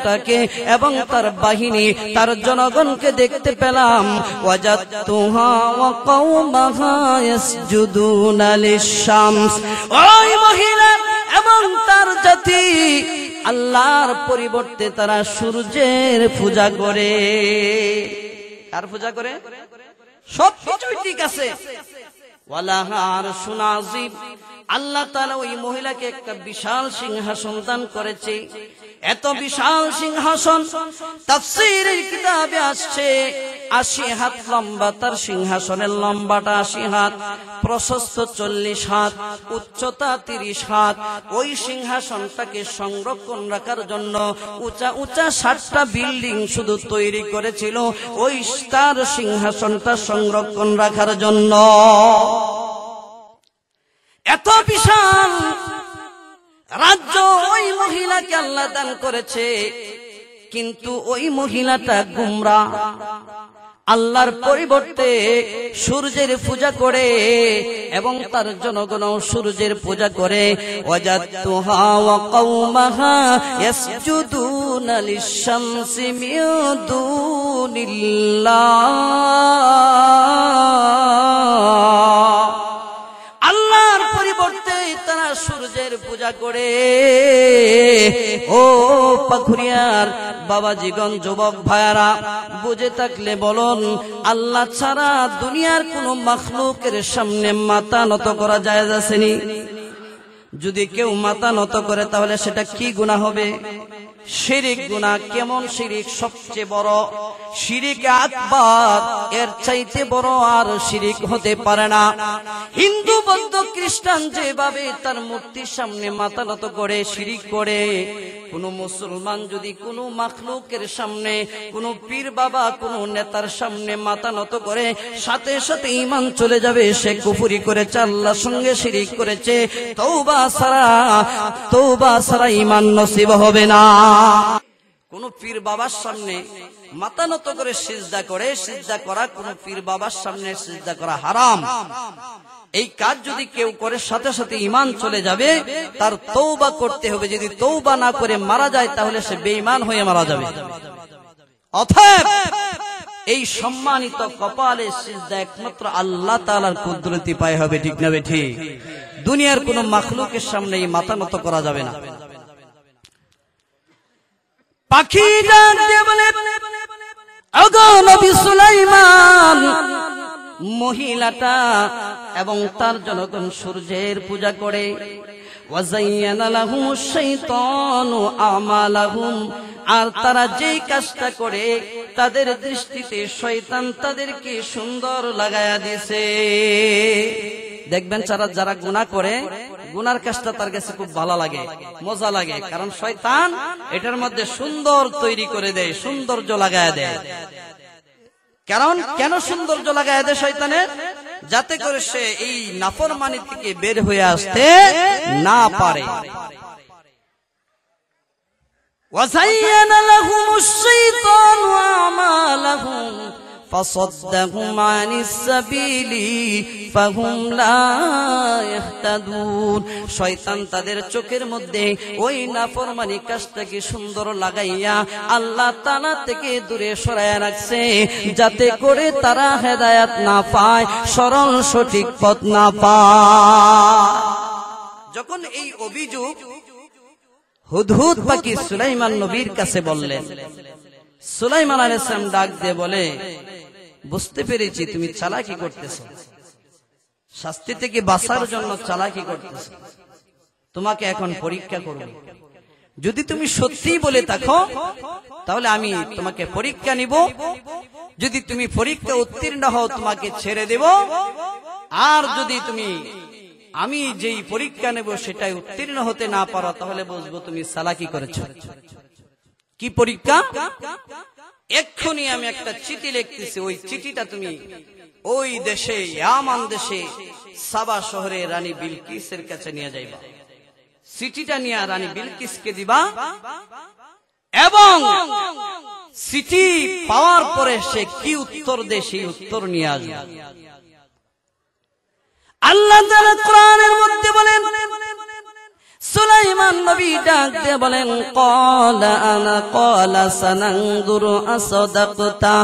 এবং তার বাহিনী, তার জনগণকে দেখতে পেলাম, ওয়াজাদতুহা ওয়া কওমাহা ইয়াসজুদুনা লিশ-শামস। ওই মহিলা এবং তার জাতি আল্লাহর পরিবর্তে তারা সূর্যের পূজা করে। কার পূজা করে? সবকিছুই ঠিক আছে। ওয়ালাহা আরশুন আযীম। আল্লাহ তাআলা ওই মহিলাকে একটা বিশাল সিংহাসন দান করেছে। এত বিশাল সিংহাসন, তাফসীরের কিতাবে আসছে ৮০ হাত লম্বা তার সিংহাসনের লম্বাটা ৮০ হাত, প্রশস্ত ৪০ হাত, উচ্চতা ৩০ হাত। ওই সিংহাসনটাকে সংরক্ষণ রাখার জন্য উঁচা উঁচা ৭টা বিল্ডিং শুধু তৈরি করেছিল ওই তার সিংহাসনটা সংরক্ষণ রাখার জন্য। এত বিশাল রাজ্য ওই মহিলাকে আল্লাহ দান করেছে, কিন্তু ওই মহিলাটা গুমরাহ। আল্লাহর পরিবর্তে সূর্যের পূজা করে এবং তার জনগণও সূর্যের পূজা করে। ওয়াজাদতুহা ওয়া কওমাহা ইয়াসজুদুনা লিশ-শামসি মিন দুনিল্লাহ। আল্লাহর পরিবর্তে তারা সূর্যের পূজা করে। ও পাখুরিয়ার বাবাজিগণ, যুবক ভাইয়ারা, বুঝে থাকলে বলুন, আল্লাহ ছাড়া দুনিয়ার কোন মাখলুকের সামনে মাথা নত করা জায়েজ আছেনি? যদি কেউ মাথা নত করে তাহলে সেটা কি গুনাহ হবে? শিরিক গুনাহ। কেমন শিরিক? সবচেয়ে বড় শিরিক আকবার, এর চাইতে বড় আর শিরিক হতে পারে না। হিন্দু, বৌদ্ধ, খ্রিস্টান যেভাবে তার মূর্তির সামনে মাথা নত করে, শিরিক করে, কোন মুসলমান যদি কোন মাখলুকের সামনে, কোন পীর বাবা, কোন নেতার সামনে মাথা নত করে, সাথে সাথে ঈমান চলে যাবে, সে কুফরি করেছে, আল্লাহর সঙ্গে শিরিক করেছে। তওবা ছাড়া ঈমান নসিব হবে না। কোন পীর বাবার সামনে মাথা নত করে সিজদা করে, সিজদা করা, কোন পীর বাবার সামনে সিজদা করা হারাম। এই কাজ যদি কেউ করে, সাথে সাথে ঈমান চলে যাবে, তার তওবা করতে হবে। যদি তওবা না করে মারা যায় তাহলে সে বেঈমান হয়ে মারা যাবে। অতএব এই সম্মানিত কপালে সিজদা একমাত্র আল্লাহ তাআলার কুদরতি পায় হবে, ঠিক না বেঠিক? দুনিয়ার কোন মাখলুকের সামনে এই মাথা নত করা যাবে না। পাখি ডাক দিয়ে বলে, ওগো নবী সুলাইমান, মহিলাটা এবং তার জনগণ সূর্যের পূজা করে। ওয়াজাইয়ানা লাহুমুশ শাইতানু আমালাহুম, আর তারা যেই কাজটা করে তাদের দৃষ্টিতে শয়তান তাদেরকে সুন্দর লাগায়া দিছে। দেখবেন যারা গুনাহ করে, গুনার কাজটা তার কাছে খুব ভালো লাগে, মজা লাগে, কারণ শয়তান এটার মধ্যে সুন্দর তৈরি করে দেয়, সৌন্দর্য লাগায়া দেয়। কারণ কেন সৌন্দর্য লাগায় দেয় শয়তানের? যাতে করে সে এই নাফরমানি থেকে বের হয়ে আসতে না পারে। ওয়াসাইয়ানা লাহুমুশ শাইতানু আমালাহুম ফাসাদ্দাহুম আনিস সাবিলি ফাহুম লা ইহতাদুন। শয়তান তাদের চোখের মধ্যে ওই নাফরমানি কাজটাকে সুন্দর লাগাইয়া আল্লাহ তাআলা থেকে দূরে সরায়া রাখছে, যাতে করে তারা হেদায়েত না পায়, সরল সঠিক পথ না পায়। যখন এই অভিযোগ হুদহুদ পাখি সুলাইমান নবীর কাছে বললেন, সুলাইমান আলাইহিস সালাম ডাক দিয়ে বলে, বুঝতে পেরেছি তুমি চালাকি করতেছো, শাস্তি থেকে বাঁচার জন্য চালাকি করতেছো। তোমাকে এখন পরীক্ষা করব। যদি তুমি সত্যিই বলে থাকো তাহলে আমি তোমাকে পরীক্ষা নিব। যদি তুমি পরীক্ষা উত্তীর্ণ হও তোমাকে ছেড়ে দেব। আর যদি তুমি আমি যেই পরীক্ষা নেব সেটাই উত্তীর্ণ হতে না পারো তাহলে বুঝবো তুমি চালাকি করেছো। কি পরীক্ষা? এক্ষুনি আমি একটা চিঠি লিখতেছি, ওই চিঠিটা তুমি ওই দেশে, ইয়ামান দেশে সাবা শহরে রানী বিলকিসের কাছে নিয়ে যাইবা। চিঠিটা নিয়ে রানী বিলকিসকে দিবা এবং চিঠি পাওয়ার পরে সে কি উত্তর দেয় সেই উত্তর নিয়ে আসবে। আল্লাহ তাআলা কোরআনের মধ্যে বলেন, সুলাইমান নবী ডাক দিয়ে বলেন, ক্বালা সানানজুরু আসাদাকতা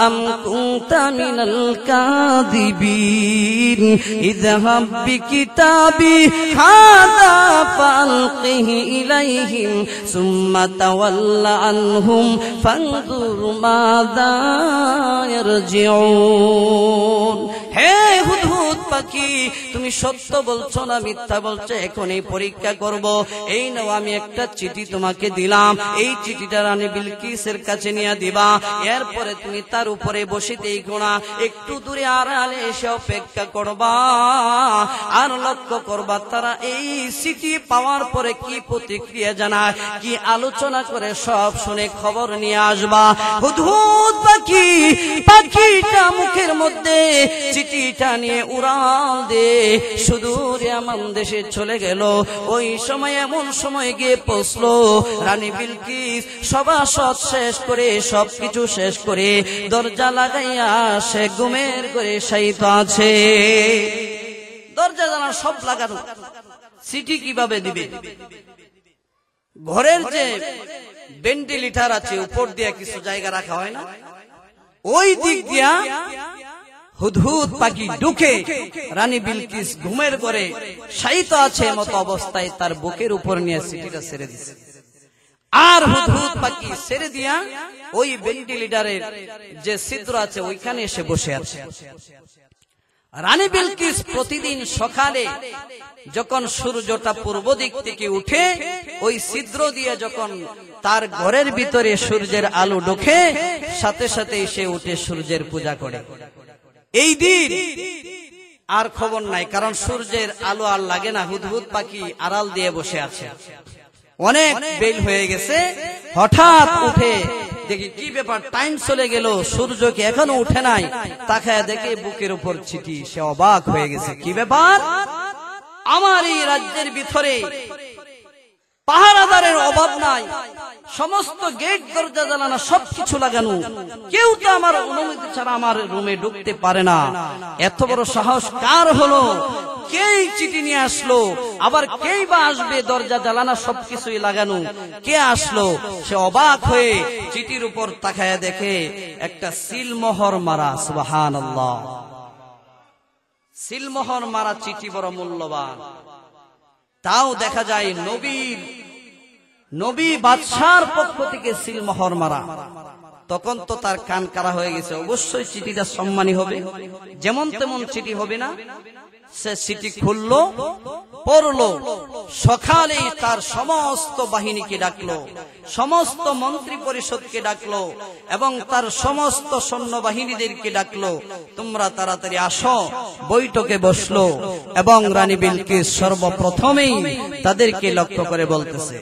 আম কুনতা মিনাল কাযিবিন ইযহাব বিকিতাবি হাযা ফালকিহি ইলাইহিম সুম্মা তাওয়াল্লা আনহুম ফানজুর মাযা ইয়ারজিউন। হে হুদহুদ পাখি, তুমি সত্য বলছো না মিথ্যা বলছো, এখন এই পরীক্ষা করব। এই নাও আমি একটা চিঠি তোমাকে দিলাম, এই চিঠিটা রানী বিলকিসের কাছে নিয়ে দিবা। এরপরে তুমি তার উপরে বসিতেই গোনা একটু দূরে আড়ালে এসে অপেক্ষা করবা আর লক্ষ্য করবা তারা এই চিঠি পাওয়ার পরে কি প্রতিক্রিয়া জানায়, কি আলোচনা করে সব শুনে খবর নিয়ে আসবা। হুদহুদ পাখি, পাখিটা মুখের মধ্যে চিঠিটা নিয়ে উড়াল দে সুদূর ইয়ামান দেশে চলে গেল। ওই সময় এমন সময় গিয়ে পৌঁছলো রানী বিলকিস সভাসদ শেষ করে সবকিছু শেষ করে দরজা লাগাইয়া সে ঘুমের ঘরে শায়িত আছে। দরজা জানা সব লাগানো, চিঠি কিভাবে দিবে? ঘরের যে ভেন্টিলেটর আছে উপর দিয়ে কিছু জায়গা রাখা হয় না, ওই দিক দিয়া হুদহুদ পাখি ঢুকে রানী বিলকিস ঘুমের ঘরে শায়িত আছে মতো অবস্থায় তার বুকের উপর নিয়ে চিঠিটা ছেড়ে দিছে। আর হুদহুদ পাখি ছেড়ে দিয়া ওই ভেন্টিলেটরের যে ছিদ্র আছে ওইখানে এসে বসে আছে। রানী বিলকিস প্রতিদিন সকালে যখন সূর্যটা পূর্ব দিক থেকে উঠে ওই ছিদ্র দিয়ে যখন তার ঘরের ভিতরে সূর্যের আলো ঢোকে, সাথে সাথে সে উঠে সূর্যের পূজা করে। এই দিন আর খবর নাই, কারণ সূর্যের আলো আর লাগে না। হুদহুদ পাখি আড়াল দিয়ে বসে আছে, অনেক বেল হয়ে গেছে। হঠাৎ উঠে দেখি কি ব্যাপার, টাইম চলে গেল, সূর্যকে এখনো উঠে নাই। তাকায় দেখে বুকের উপর চিঠি, সে অবাক হয়ে গেছে। কি ব্যাপার? আমার এই রাজ্যের ভিতরে পাহারাদারের অভাব নাই, সমস্ত গেট দরজা জানালা সবকিছু লাগানো, কেউ তো আমার অনুমতি ছাড়া আমার রুমে ঢুকতে পারে না। এত বড় সাহস কার হলো? কেই চিঠি নিয়ে আসলো, আবার কেই বা আসবে? দরজা জানালা সবকিছুই লাগানো, কে আসলো? সে অবাক হয়ে চিঠির উপর তাকায় দেখে একটা সিলমোহর মারা। সুবহানাল্লাহ, সিলমোহর মারা চিঠি বড় মূল্যবান। তাও দেখা যায় নবী বাদশার পক্ষ থেকে সিলমোহর মারা। তখন তো তার কান কারা হয়ে গেছে, অবশ্যই চিঠিটা সম্মানী হবে, যেমন তেমন চিঠি হবে না। সে চিঠি খুললো, পড়লো। সকালেই তার সমস্ত বাহিনীকে ডাকলো, সমস্ত মন্ত্রী পরিষদকে ডাকলো এবং তার সমস্ত সৈন্যবাহিনীদেরকে ডাকলো, তোমরা তাড়াতাড়ি আসো। বৈঠকে বসলো এবং রানী বিলকিস সর্বপ্রথমেই তাদেরকে লক্ষ্য করে বলতেছে,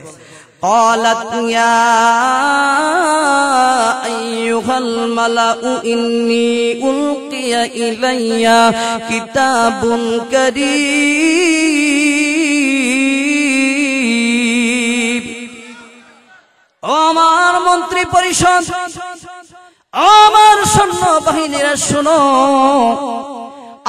قالت يا أيها الملأ إني ألقي إلي كتاب كريم। আমার মন্ত্রী পরিষদ, আমার সৈন্যবাহিনীরা শোনো,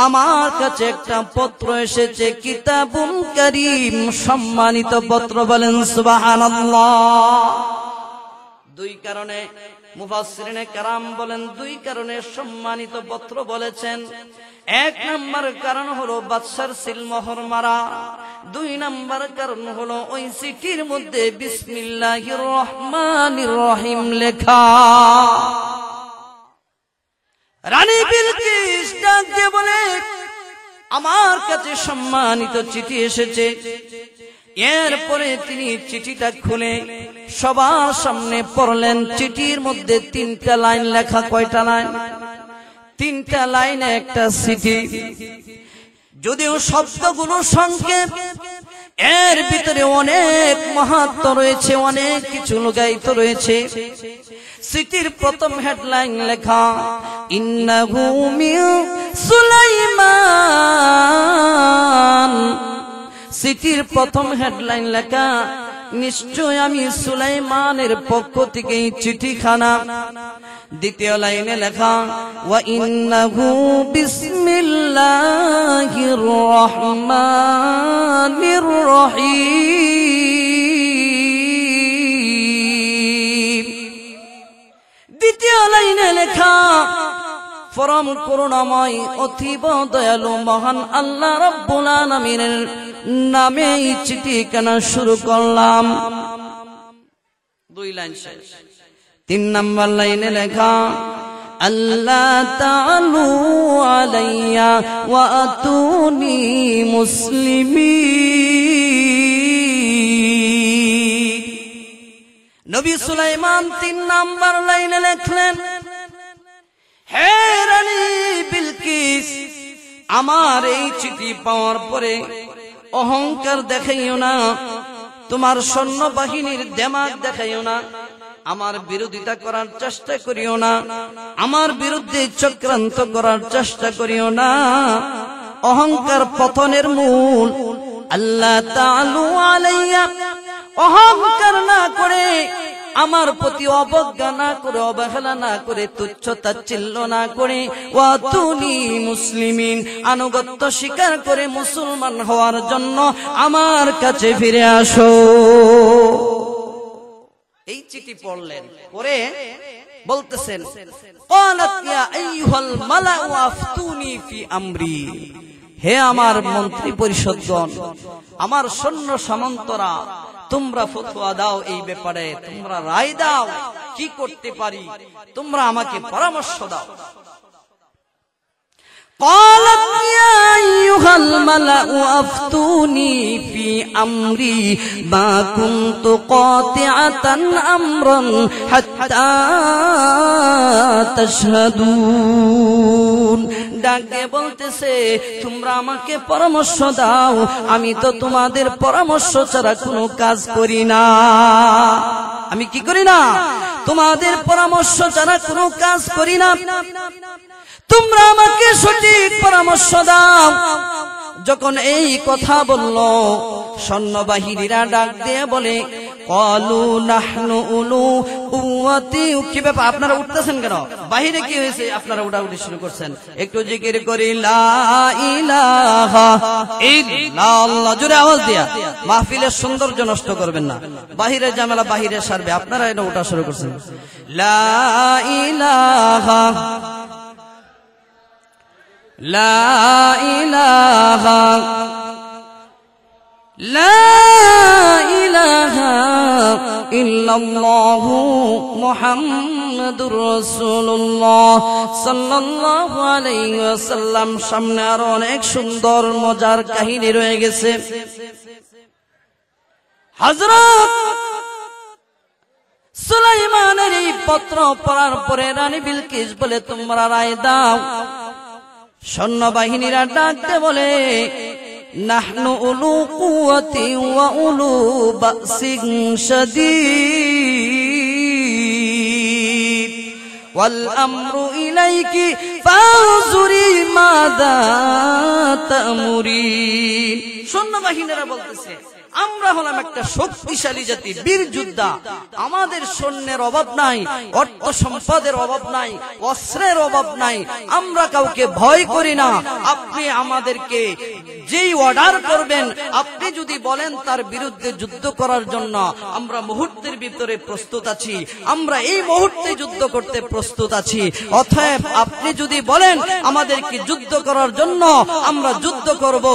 আমার কাছে একটা পত্র এসেছে, কিতাবুল কারীম, সম্মানিত পত্র। বলেন সুবহানাল্লাহ। দুই কারণে মুফাসসিরিনে কেরাম বলেন, দুই কারণে সম্মানিত পত্র বলেছেন। এক নম্বর কারণ হলো বাদশার সিলমোহর মারা, দুই নম্বর কারণ হলো ওই চিঠির মধ্যে বিসমিল্লাহির রহমানির রহিম লেখা। রানী বিলকিস ডাক দিয়ে বলে, আমার কাছে সম্মানিত চিঠি এসেছে। এরপরে তিনি চিঠিটা খুলে সবার সামনে পড়লেন। চিঠির মধ্যে 3টা লাইন লেখা। কয়টা লাইন? 3টা লাইনে একটা চিঠি। যদিও শব্দগুলো সংক্ষেপ, এর ভিতরে অনেক মাহাত্ম্য রয়েছে, অনেক কিছু লুকায়িত রয়েছে। চিঠির প্রথম হেডলাইন লেখা, ইন্নাহু মিন সুলাইমান। চিঠির প্রথম হেডলাইন লেখা, নিশ্চয় আমি সুলাইমানের পক্ষ থেকে এই চিঠিখানা। দ্বিতীয় লাইনে লেখা, ওয়া ইন্নাহু বিসমিল্লাহির রহমানির রহিম। দ্বিতীয় লাইনে লেখা, পরম করুণাময় অতীব দয়ালু মহান আল্লাহ রাব্বুল আলামিনের নামে এই চিঠিখানা শুরু করলাম। 2 লাইন শেষ। 3 নম্বর লাইনে লেখা, আল্লাহ তাআলু আলাইয়া ওয়া আতুনি মুসলিমিন। নবী সুলাইমান 3 নম্বর লাইনে লিখলেন, হে রানী বিলকিস, আমার এই চিঠি পাওয়ার পরে অহংকার দেখাইও না, তোমার সৈন্যবাহিনীর দেমাগ দেখাইও না, আমার বিরোধিতা করার চেষ্টা করিও না, আমার বিরুদ্ধে চক্রান্ত করার চেষ্টা করিও না। অহংকার পতনের মূল। আল্লাহ তাআলু আলাইয়া, অহংকার না করে, আমার প্রতি অবজ্ঞা না করে, অবহেলা না করে, তুচ্ছ তাচ্ছিল্য না করে, ওয়াতুনি মুসলিমিন, আনুগত্য স্বীকার করে মুসলমান হওয়ার জন্য আমার কাছে ফিরে আসো। এই চিঠি পড়লেন, পরে বলতেছেন, ক্বালাত ইয়া আইয়ুহাল মালাউ আফতুনি ফি আমরি। হে আমার মন্ত্রী পরিষদগণ, আমার সৈন্য সামন্তরা, তোমরা ফতোয়া দাও এই ব্যাপারে, তোমরা রায় দাও, কি করতে পারি, তোমরা আমাকে পরামর্শ দাও। قالت يا أيها الملأ أفتوني في أمري ما كنت قاطعة أمرا حتى تشهدون। ডাকে বলতেছে, তোমরা আমাকে পরামর্শ দাও, আমি তো তোমাদের পরামর্শ ছাড়া কোনো কাজ করি না। আমি কি করি না? তোমাদের পরামর্শ ছাড়া কোনো কাজ করি না। তোমরা আমাকে সঠিক পরামর্শ দাও। যখন এই কথা বলল, সৈন্যবাহিনীরা ডাক দিয়ে বলে, ক্বালু নাহনু উলু কুওয়াতি। কি ব্যাপার আপনারা উঠতেছেন কেন? বাহিরে কি হয়েছে আপনারা উঠাউঠি শুরু করছেন? একটু জিকির করি লা ইলাহা ইল্লাল্লাহ, জোরে আওয়াজ দিয়া। মাহফিলের সৌন্দর্য নষ্ট করবেন না, বাহিরে ঝামেলা বাহিরে সারবে, আপনারা এটা উঠা শুরু করছেন। লা ইলাহা লা ইলাহা লা ইলাহা ইল্লাল্লাহু মুহাম্মাদুর রাসূলুল্লাহ সাল্লাল্লাহু আলাইহি ওয়াসাল্লাম। সামনে আরো অনেক সুন্দর মজার কাহিনী রয়ে গেছে। হযরত সুলাইমানের এই পত্র পড়ার পরে রানী বিলকিস বলে, তোমরা রায় দাও। সৈন্যবাহিনীরা ডাকতে বলে, নাহনু উলু কুওয়াতি ওয়া উলু বাসিন শাদীদ ওয়াল আমরু ইলাইকি ফানজুরি মাযা তা'মুরিন। সৈন্যবাহিনীরা বলতেছে, আমরা হলাম একটা শক্তিশালী জাতি, বীর যোদ্ধা, আমাদের সৈন্যের অভাব নাই, অর্থ সম্পদের অভাব নাই, অস্ত্রের অভাব নাই, আমরা কাউকে ভয় করি না। আপনি আমাদেরকে যেই অর্ডার করবেন, আপনি যদি বলেন তার বিরুদ্ধে যুদ্ধ করার জন্য, আমরা মুহূর্তের ভিতরে প্রস্তুত আছি, আমরা এই মুহূর্তে যুদ্ধ করতে প্রস্তুত আছি। অতএব আপনি যদি বলেন আমাদেরকে যুদ্ধ করার জন্য, আমরা যুদ্ধ করব।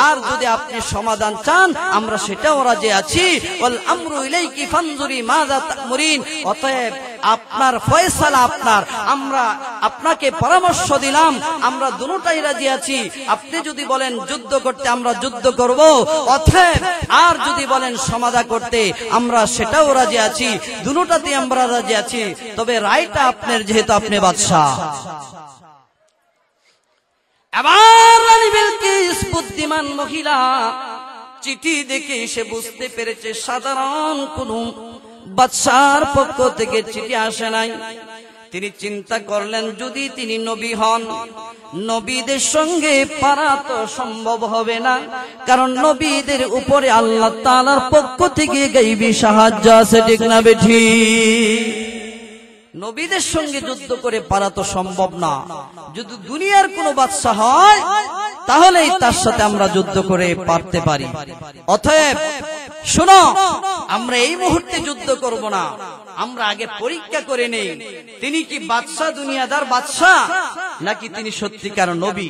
আর যদি আপনি সমাধান চান, আমরা সেটাও রাজি আছি। ওয়াল আমরু ইলাইকি ফানজুরি মাযা তা'মুরিন। অতএব আপনার ফয়সালা আপনার, আমরা আপনাকে পরামর্শ দিলাম, আমরা দুটোটাই রাজি আছি। আপনি যদি বলেন যুদ্ধ করতে, আমরা যুদ্ধ করব। অতএব আর যদি বলেন সমাধান করতে, আমরা সেটাও রাজি আছি। দুটোটাতে আমরা রাজি আছি, তবে রায়টা আপনার, যেহেতু আপনি বাদশা। এবার রানী বিলকিস বুদ্ধিমান মহিলা, চিঠি দেখে সে বুঝতে পেরেছে সাধারণ কোন বাদশার পক্ষ থেকে চিঠি আসে নাই। তিনি চিন্তা করলেন, যদি তিনি নবী হন, নবীদের সঙ্গে পারা তো সম্ভব হবে না, কারণ নবীদের উপরে আল্লাহ তাআলার পক্ষ থেকে গায়বী সাহায্য আছে, ঠিক না বেঠি? নবীদের সঙ্গে যুদ্ধ করে পারা তো সম্ভব না। যদি দুনিয়ার কোন বাদশা হয়, তাহলেই তার সাথে আমরা যুদ্ধ করে পারতে পারি। অতএব শোনো, আমরা এই মুহূর্তে যুদ্ধ করব না, আমরা আগে পরীক্ষা করে নেই তিনি কি বাদশা, দুনিয়াদার বাদশা, নাকি তিনি সত্যিকার নবী।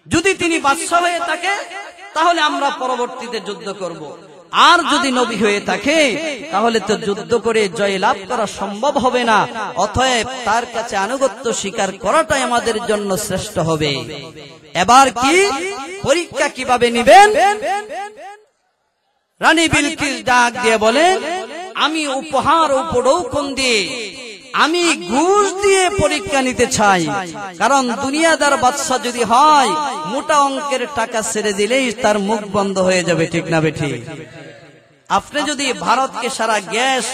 যদি তিনি বাদশা হয়ে থাকে, তাহলে আমরা পরবর্তীতে যুদ্ধ করব। আর যদি নবী হয়ে থাকে, তাহলে তো যুদ্ধ করে জয় লাভ করা সম্ভব হবে না। অতএব তার কাছে আনুগত্য স্বীকার করাটাই আমাদের জন্য শ্রেষ্ঠ হবে। এবার কি পরীক্ষা কিভাবে নিবেন? রানী বিলকিস ডাক দিয়ে বলে, আমি উপহার উপঢৌকন দিয়ে, আমি ঘুষ দিয়ে পরীক্ষা নিতে চাই। কারণ দুনিয়াদার বাদশা যদি হয়, মোটা অঙ্কের টাকা ছেড়ে দিলেই তার মুখ বন্ধ হয়ে যাবে, ঠিক না বেঠি? আপনি যদি ভারতকে সারা গ্যাস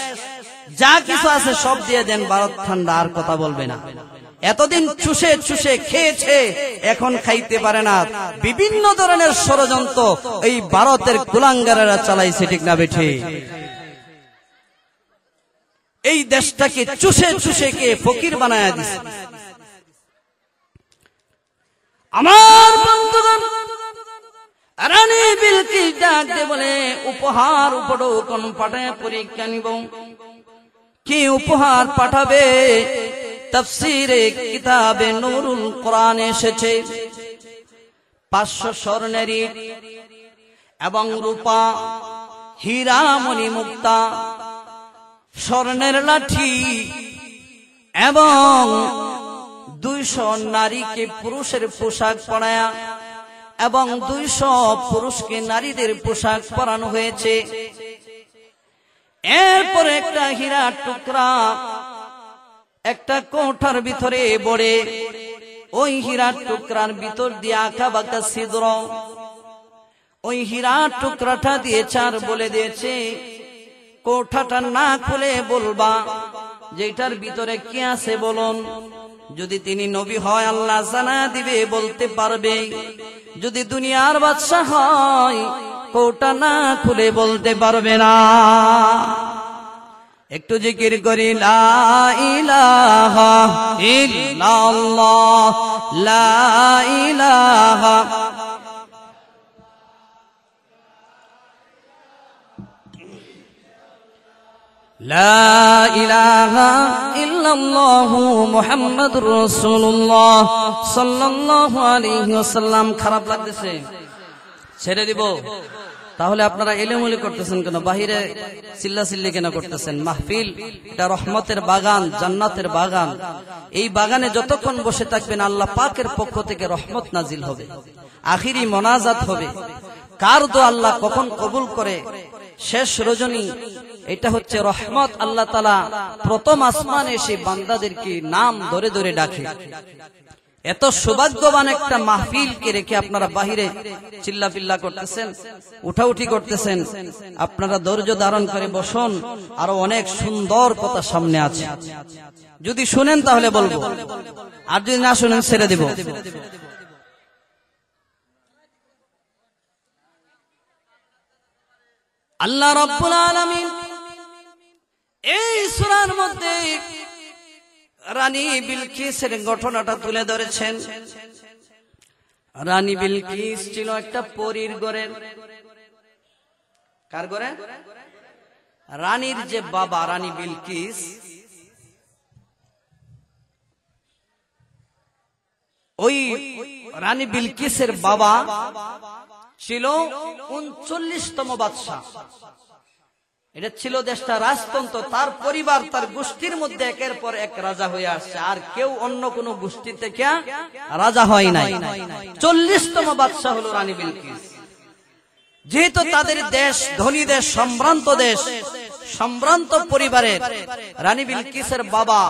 যা কিছু আছে সব দিয়ে দেন, ভারত ঠান্ডা, আর কথা বলবে না। এতদিন চুষে চুষে খেয়েছে, এখন খাইতে পারে না। বিভিন্ন ধরনের ষড়যন্ত্র এই ভারতের কুলাঙ্গারেরা চালাইছে, ঠিক না বেঠি? এই দেশটাকে চুষে চুষে কে ফকির বানায়া দিছে। আমার বন্ধুগণ, রানী বিলকিস ডাক দিয়ে বলে, উপহার উপঢৌকন পাঠায় পরীক্ষা নিব। কি উপহার পাঠাবে? তাফসীরে কিতাবে নুরুল কোরআন এসেছে, 500 স্বর্ণের ইট এবং রূপা, হীরা মণি মুক্তা, স্বর্ণের লাঠি এবং 200 নারীকে পুরুষের পোশাক পরায়া এবং 200 পুরুষকে নারীদের পোশাক পরানো হয়েছে। এরপরে একটা হীরার টুকরা একটা কোঠার ভিতরে বড়ে, ওই হীরার টুকরার ভিতর দিয়ে আঁকা বাঁকা ছিদ্র, ওই হীরার টুকরাটা দিয়ে চার বলে দিয়েছে, কোঠাটা না খুলে বলবা যেটার ভিতরে কি আছে বলুন। যদি তিনি নবী হয়, আল্লাহ জানা দিবে, বলতে পারবে। যদি দুনিয়ার বাদশা হয়, কোটা না খুলে বলতে পারবে না। একটু জিকির করি, লা ইলাহা ইল্লাল্লাহ, লা ইলাহা লা ইলাহা ইল্লাল্লাহু মুহাম্মাদুর রাসূলুল্লাহ সাল্লাল্লাহু আলাইহি ওয়াসাল্লাম। খারাপ লাগতেছে, ছেড়ে দিব? তাহলে আপনারা এলেমুলি করতেছেন কেন? বাহিরে চিল্লাচিল্লি কেন করতেছেন? মাহফিল এটা রহমতের বাগান, জান্নাতের বাগান। এই বাগানে যতক্ষণ বসে থাকবেন আল্লাহ পাকের পক্ষ থেকে রহমত নাজিল হবে, আখিরি মোনাজাত হবে। কার দোয়া আল্লাহ কখন কবুল করে? শেষ রজনী, এটা হচ্ছে রহমত। আল্লাহ তাআলা প্রথম আসমানে এসে বান্দাদেরকে নাম ধরে ধরে ডাকে। এত সৌভাগ্যবান একটা মাহফিলকে রেখে আপনারা বাহিরে চিল্লাপিল্লা করতেছেন, উঠাউঠি করতেছেন। আপনারা ধৈর্য ধারণ করে বসুন, আরো অনেক সুন্দর কথা সামনে আছে। যদি শুনেন তাহলে বলবো, আর যদি না শুনেন ছেড়ে দেব। আল্লাহ রাব্বুল আলামিন এই সূরার মধ্যে রানী বিলকিসের ঘটনাটা তুলে ধরেছেন। রানী বিলকিস ছিল একটা পরীর ঘরের। কার ঘরে? রানীর যে বাবা, রানী বিলকিস, ওই রানী বিলকিসের বাবা ছিল 39তম বাদশাহ। এটা ছিল দেশটা রাজতন্ত্র। তার পরিবার, তার গোষ্ঠীর মধ্যে একের পর এক রাজা হয়ে আসছে, আর কেউ অন্য কোন গোষ্ঠী থেকে রাজা হয় নাই। 40তম বাদশাহ হলো রানী বিলকিস। যেহেতু তাদের দেশ ধনী দেশ, সম্ভ্রান্ত দেশ, সম্ভ্রান্ত পরিবারের, রানী বিলকিসের বাবা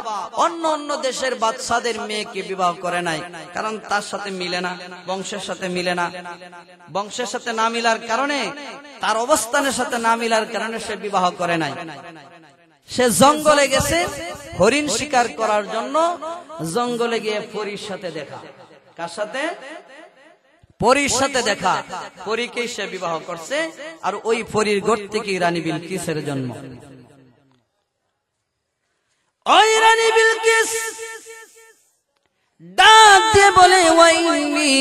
অন্য অন্য দেশের বাদশাদের মেয়েকে বিবাহ করে নাই, কারণ তার সাথে মিলে না, বংশের সাথে মিলে না। বংশের সাথে না মিলার কারণে, তার অবস্থানের সাথে না মিলার কারণে সে বিবাহ করে নাই। সে জঙ্গলে গেছে হরিণ শিকার করার জন্য। জঙ্গলে গিয়ে পরীর সাথে দেখা। কার সাথে? পরীর সাথে দেখা। পরীকেই সে বিবাহ করছে, আর ওই পরীর ঘর থেকে রানী বিলকিসের জন্ম। ওই রানী বিলকিস ডাক দিয়ে বলে, ওয়াইনি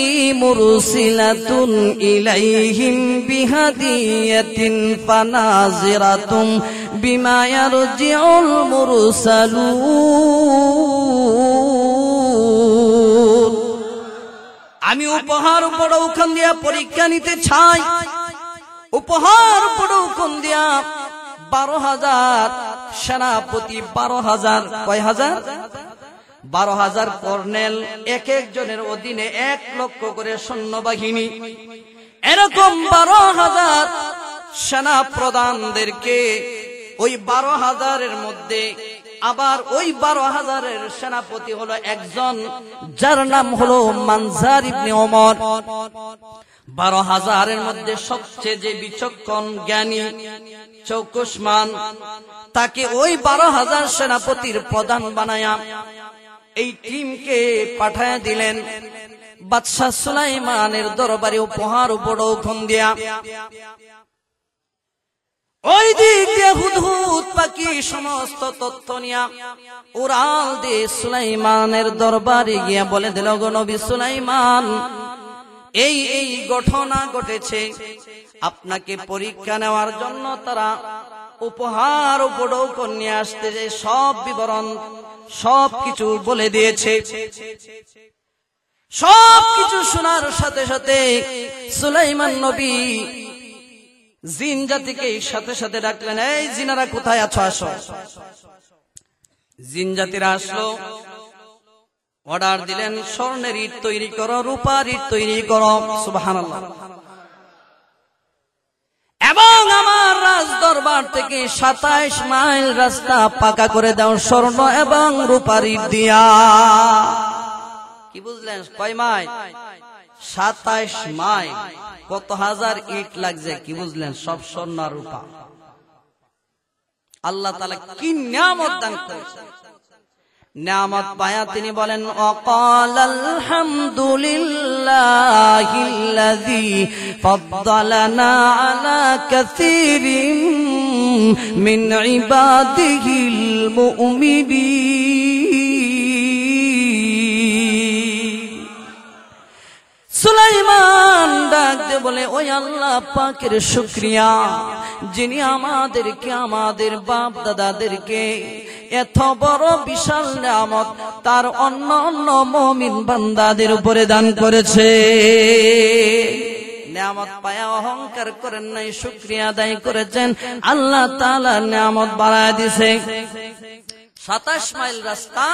মুরসিলাতুন ইলাইহিম বিহাদিয়াতিন ফানাজিরাতুম বিমা ইয়ারজিউল মুরসালুন। আমি উপহার বড় ওখান দিয়া পরীক্ষা নিতে চাই। উপহার বড় ওখান দিয়া 12,000 সেনাপতি, 12,000, কয় হাজার? 12,000 কর্নেল, এক একজনের অধীনে 1 লক্ষ করে সৈন্যবাহিনী। এরকম 12,000 সেনা প্রধানদেরকে, ওই 12,000-এর মধ্যে আবার ওই 12,000-এর সেনাপতি হলো একজন, যার নাম হলো মানজার ইবনে ওমর। 12,000-এর মধ্যে সবচেয়ে যে বিচক্ষণ, জ্ঞানী, চৌকসমান, তাকে ওই 12,000 সেনাপতির প্রধান বানায়া এই টিমকে পাঠায় দিলেন বাদশাহ সুলাইমানের দরবারে উপহার উপঢৌকন দিয়া। ওই দিক দিয়ে হুদহুদ পাখি সমস্ত তথ্য নিয়া উড়াল দিয়ে সুলাইমানের দরবারে গিয়া বলে দিল, গো নবী সুলাইমান, এই এই ঘটনা ঘটেছে। আপনাকে পরীক্ষা নেওয়ার জন্য তারা উপহার উপঢৌকন নিয়ে আসতে, যে সব বিবরণ সবকিছু বলে দিয়েছে। সবকিছু শোনার সাথে সাথে সুলাইমান নবী জিন জাতিকে সাথে সাথে ডাকলেন, এই জিনারা কোথায় আছো, আসো। জিন জাতিরা আসলো, অর্ডার দিলেন, স্বর্ণের ইট তৈরি করো, রূপার ইট তৈরি করো। সুবহানাল্লাহ। এবং আমার রাজ দরবার থেকে 27 মাইল রাস্তা পাকা করে দাও স্বর্ণ এবং রূপার ইট দিয়া। কি বুঝলেন? কয় মাইল? 27 মাইল। কত হাজার ইট লাগছে, কি বুঝলেন? সব স্বর্ণ আর রূপা। আল্লাহ তাআলা কি নিয়ামত দান করেছেন। নিয়ামত পায়া তিনি বলেন ওয়াকালাল হামদুলিল্লাহিল্লাযী ফাদ্দালানা আলা কাসীরিম মিন ইবাদিহিল মুমিনিন। সুলাইমান ডাক দিয়ে বলে ওই আল্লাহ পাকের শুকরিয়া যিনি আমাদেরকে আমাদের বাপ দাদাদেরকে এত বড় বিশাল নিয়ামত তার অন্য অন্য মুমিন বান্দাদের উপরে দান করেছে। নিয়ামত পায়া অহংকার করেন নাই, শুকরিয়া আদায় করেছেন, আল্লাহ তাআলা নিয়ামত বাড়ায় দিয়েছে। 27 মাইল রাস্তা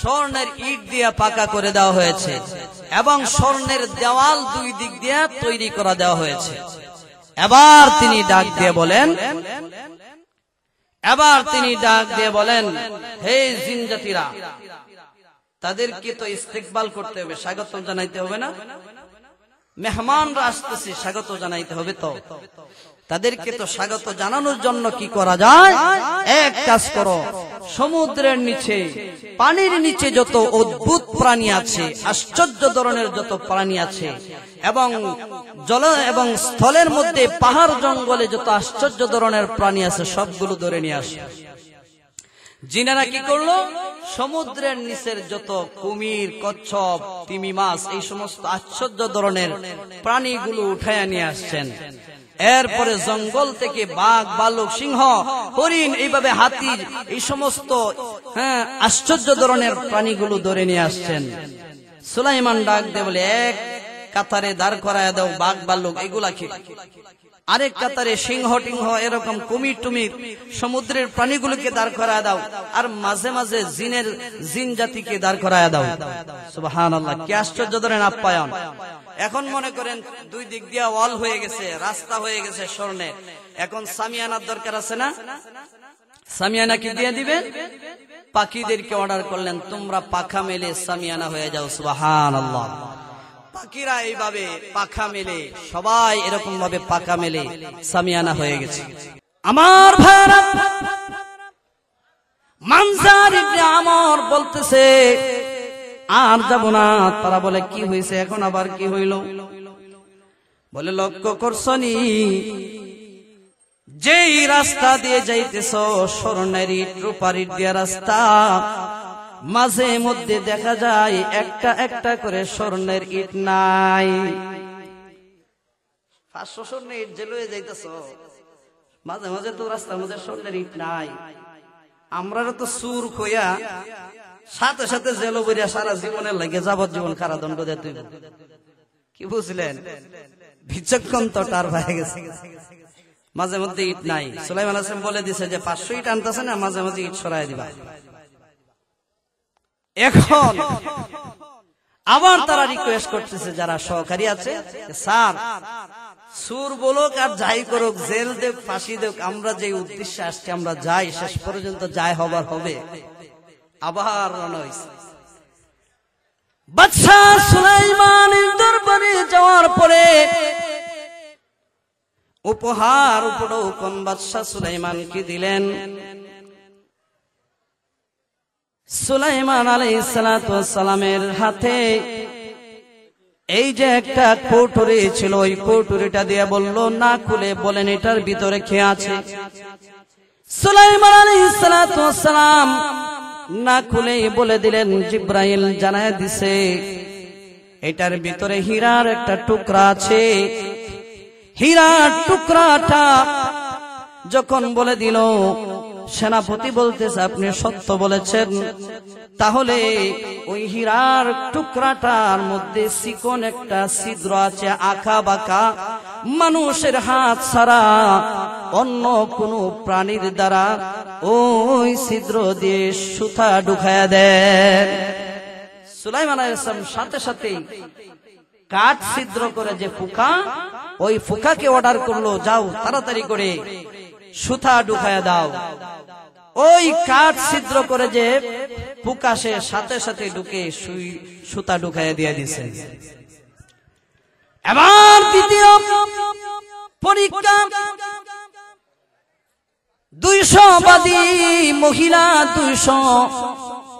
স্বর্ণের ইট দিয়ে পাকা করে দেওয়া হয়েছে এবং স্বর্ণের দেওয়াল দুই দিক দিয়ে তৈরি করা দেওয়া হয়েছে। এবার তিনি ডাক দিয়ে বলেন হে জিন জাতিরা, তাদেরকে তো ইস্তেকবাল করতে হবে, স্বাগত জানাইতে হবে না? মেহমানরা আসতেছে, স্বাগত জানাইতে হবে। তো তাদেরকে তো স্বাগত জানানোর জন্য কি করা যায়? এক কাজ করো, সমুদ্রের নিচে পানির নিচে যত অদ্ভুত প্রাণী আছে, আশ্চর্য ধরনের যত প্রাণী আছে এবং জল এবং স্থলের মধ্যে পাহাড় জঙ্গলে যত আশ্চর্য ধরনের প্রাণী আছে সবগুলো ধরে নিয়ে আসে। জিনেরা কি করলো? সমুদ্রের নিচের যত কুমির, কচ্ছপ, তিমি মাছ, এই সমস্ত আশ্চর্য ধরনের প্রাণীগুলো উঠায় নিয়ে আসছেন। এরপরে জঙ্গল থেকে বাঘ, ভালুক, সিংহ, হরিণ, এইভাবে হাতি, এই সমস্ত আশ্চর্য ধরনের প্রাণীগুলো ধরে নিয়ে আসছেন। সুলাইমান ডাক দিয়ে বলে এক কাতারে দাঁড় করায় দাও বাঘ, ভালুক এগুলাকে, আরেক কাতারে সিংহ টিংহ এরকম কুমির টুমির সমুদ্রের প্রাণীগুলোকে দাঁড় করায় দাও, আর মাঝে মাঝে জিন জাতিকে দাঁড় করায় দাও। সুবহানাল্লাহ, কি আশ্চর্য ধরনের আপ্যায়ন। এখন মনে করেন দুই দিক দিয়ে ওয়াল হয়ে গেছে, রাস্তা হয়ে গেছে স্বর্ণে, এখন সামিয়ানার দরকার আছে না? সামিয়ানা কি দিয়ে দিবেন? পাখিদেরকে অর্ডার করলেন, তোমরা পাখা মেলে সামিয়ানা হয়ে যাও। সুবহানাল্লাহ, পাখিরা এইভাবে পাখা মেলে, সবাই এরকম ভাবে পাখা মেলে সামিয়ানা হয়ে গেছে। আমার ভাইরা, মানজার ইবনে আমর বলতেছে আর যাব না। তারা বলে কি হয়েছে, এখন আবার কি হইল? বলে লক্ষ্য করছনি যেই রাস্তা দিয়ে যাইতেছ স্বর্ণের ইট রূপার ইট দিয়া রাস্তা, মাঝে মধ্যে দেখা যায় একটা একটা করে স্বর্ণের ইট নাই। 500 স্বর্ণের ইট যে লয়ে যাইতেছ, মাঝে মাঝে তো রাস্তার মধ্যে স্বর্ণের ইট নাই। আমরা তো সুর খোয়া সাথে সাথে জেল বইয়া সারা জীবনের লাগে যাবজ্জীবন কারাদণ্ড দিতে। কি বুঝলেন? বিচক্ষণ তো টার হয়ে গেছে, মাঝে মধ্যে ইট নাই। সুলাইমান আলাইহিস সালাম বলে দিছে যে 500 ইট আনতেছে না, মাঝে মাঝে ইট সরাই দিবা। এখন আবার তারা রিকোয়েস্ট করতেছে যারা সহকারী আছে, স্যার সুর বলুক আর যাই করুক, জেল দেব, ফাঁসি দেব, আমরা যে উদ্দেশ্যে আসছি আমরা যাই, শেষ পর্যন্ত যাই হবার হবে। আবার রওনা হইছে। বাদশাহ সুলাইমানের দরবারে যাওয়ার পরে উপহার উপঢৌকন বাদশাহ সুলাইমানকে দিলেন। সুলাইমান আলাইহিস সালাতু ওয়াস সালামের হাতে এই যে একটা কৌটুরি ছিল, ওই কৌটুরিটা দিয়ে বলল না খুলে বলেন এটার ভিতরে কি আছে। সুলাইমান আলাইহিস সালাতু ওয়াস সালাম না খুলে বলে দিলেন, জিব্রাইল জানায় দিছে এটার ভিতরে হীরার একটা টুকরা আছে। হীরার টুকরাটা যখন বলে দিল, সেনাপতি বলতেছে আপনি সত্য বলেছেন, তাহলে ওই হীরার টুকরাটার মধ্যে চিকন একটা ছিদ্র আছে, আঁকা বাঁকা, মানুষের হাত ছাড়া অন্য কোনো প্রাণীর দ্বারা ওই ছিদ্র দিয়ে সুতা ঢুকায়া দেন। সুলাইমান আলাইহিস সালাম সাথে সাথে কাঠ ছিদ্র করে যে ফুকা, ওই ফুকাকে অর্ডার করলো, যাও তাড়াতাড়ি করে সুতা ঢুকায়া দাও। ওই কাঠ ছিদ্র করে যে ফুকা, সে সাথে সাথে ঢুকে সুতা ঢুকায়া দিয়ে দিছে। এবার দ্বিতীয় পরীক্ষা, 200 বাদী মহিলা, 200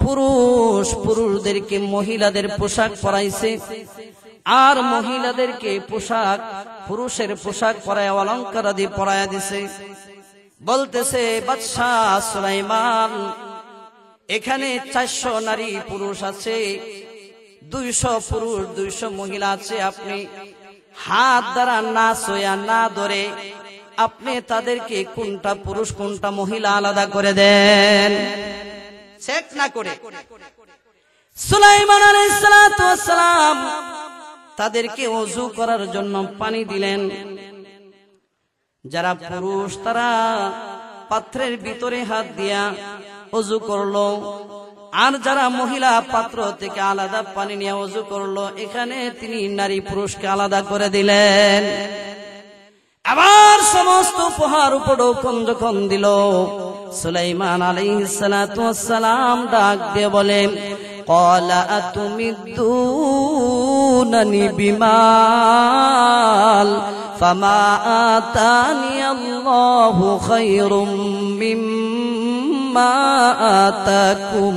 পুরুষদেরকে মহিলাদের পোশাক পরাইছে, আর মহিলাদেরকে পুরুষের পোশাক পরায় অলঙ্কার দিয়ে পরায়া দিছে। বলতেছে বাদশাহ সুলাইমান, এখানে 400 নারী পুরুষ আছে, 200 পুরুষ 200 মহিলা আছে। আপনি হাত দ্বারা না সোয়া না ধরে আপনি তাদেরকে কোনটা পুরুষ কোনটা মহিলা আলাদা করে দেন, চেক না করে। সুলাইমান আলাইহিস সালাতু ওয়াস সালাম তাদেরকে ওযু করার জন্য পানি দিলেন। যারা পুরুষ তারা পাত্রের ভিতরে হাত দিয়া ওযু করলো, আর যারা মহিলা পাত্র থেকে আলাদা পানি নিয়ে ওযু করলো। এখানে তিনি নারী পুরুষকে আলাদা করে দিলেন। আবার সমস্ত উপহার উপঢৌকন যখন দিল, সুলাইমান আলাইহিস সালাতু ওয়াস সালাম ডাক দিয়ে বলেন, ক্বালা আতুমিদ্দুনানি বিমাল ফামা আতানি আল্লাহু খায়রুম মিম্মা আতাকুম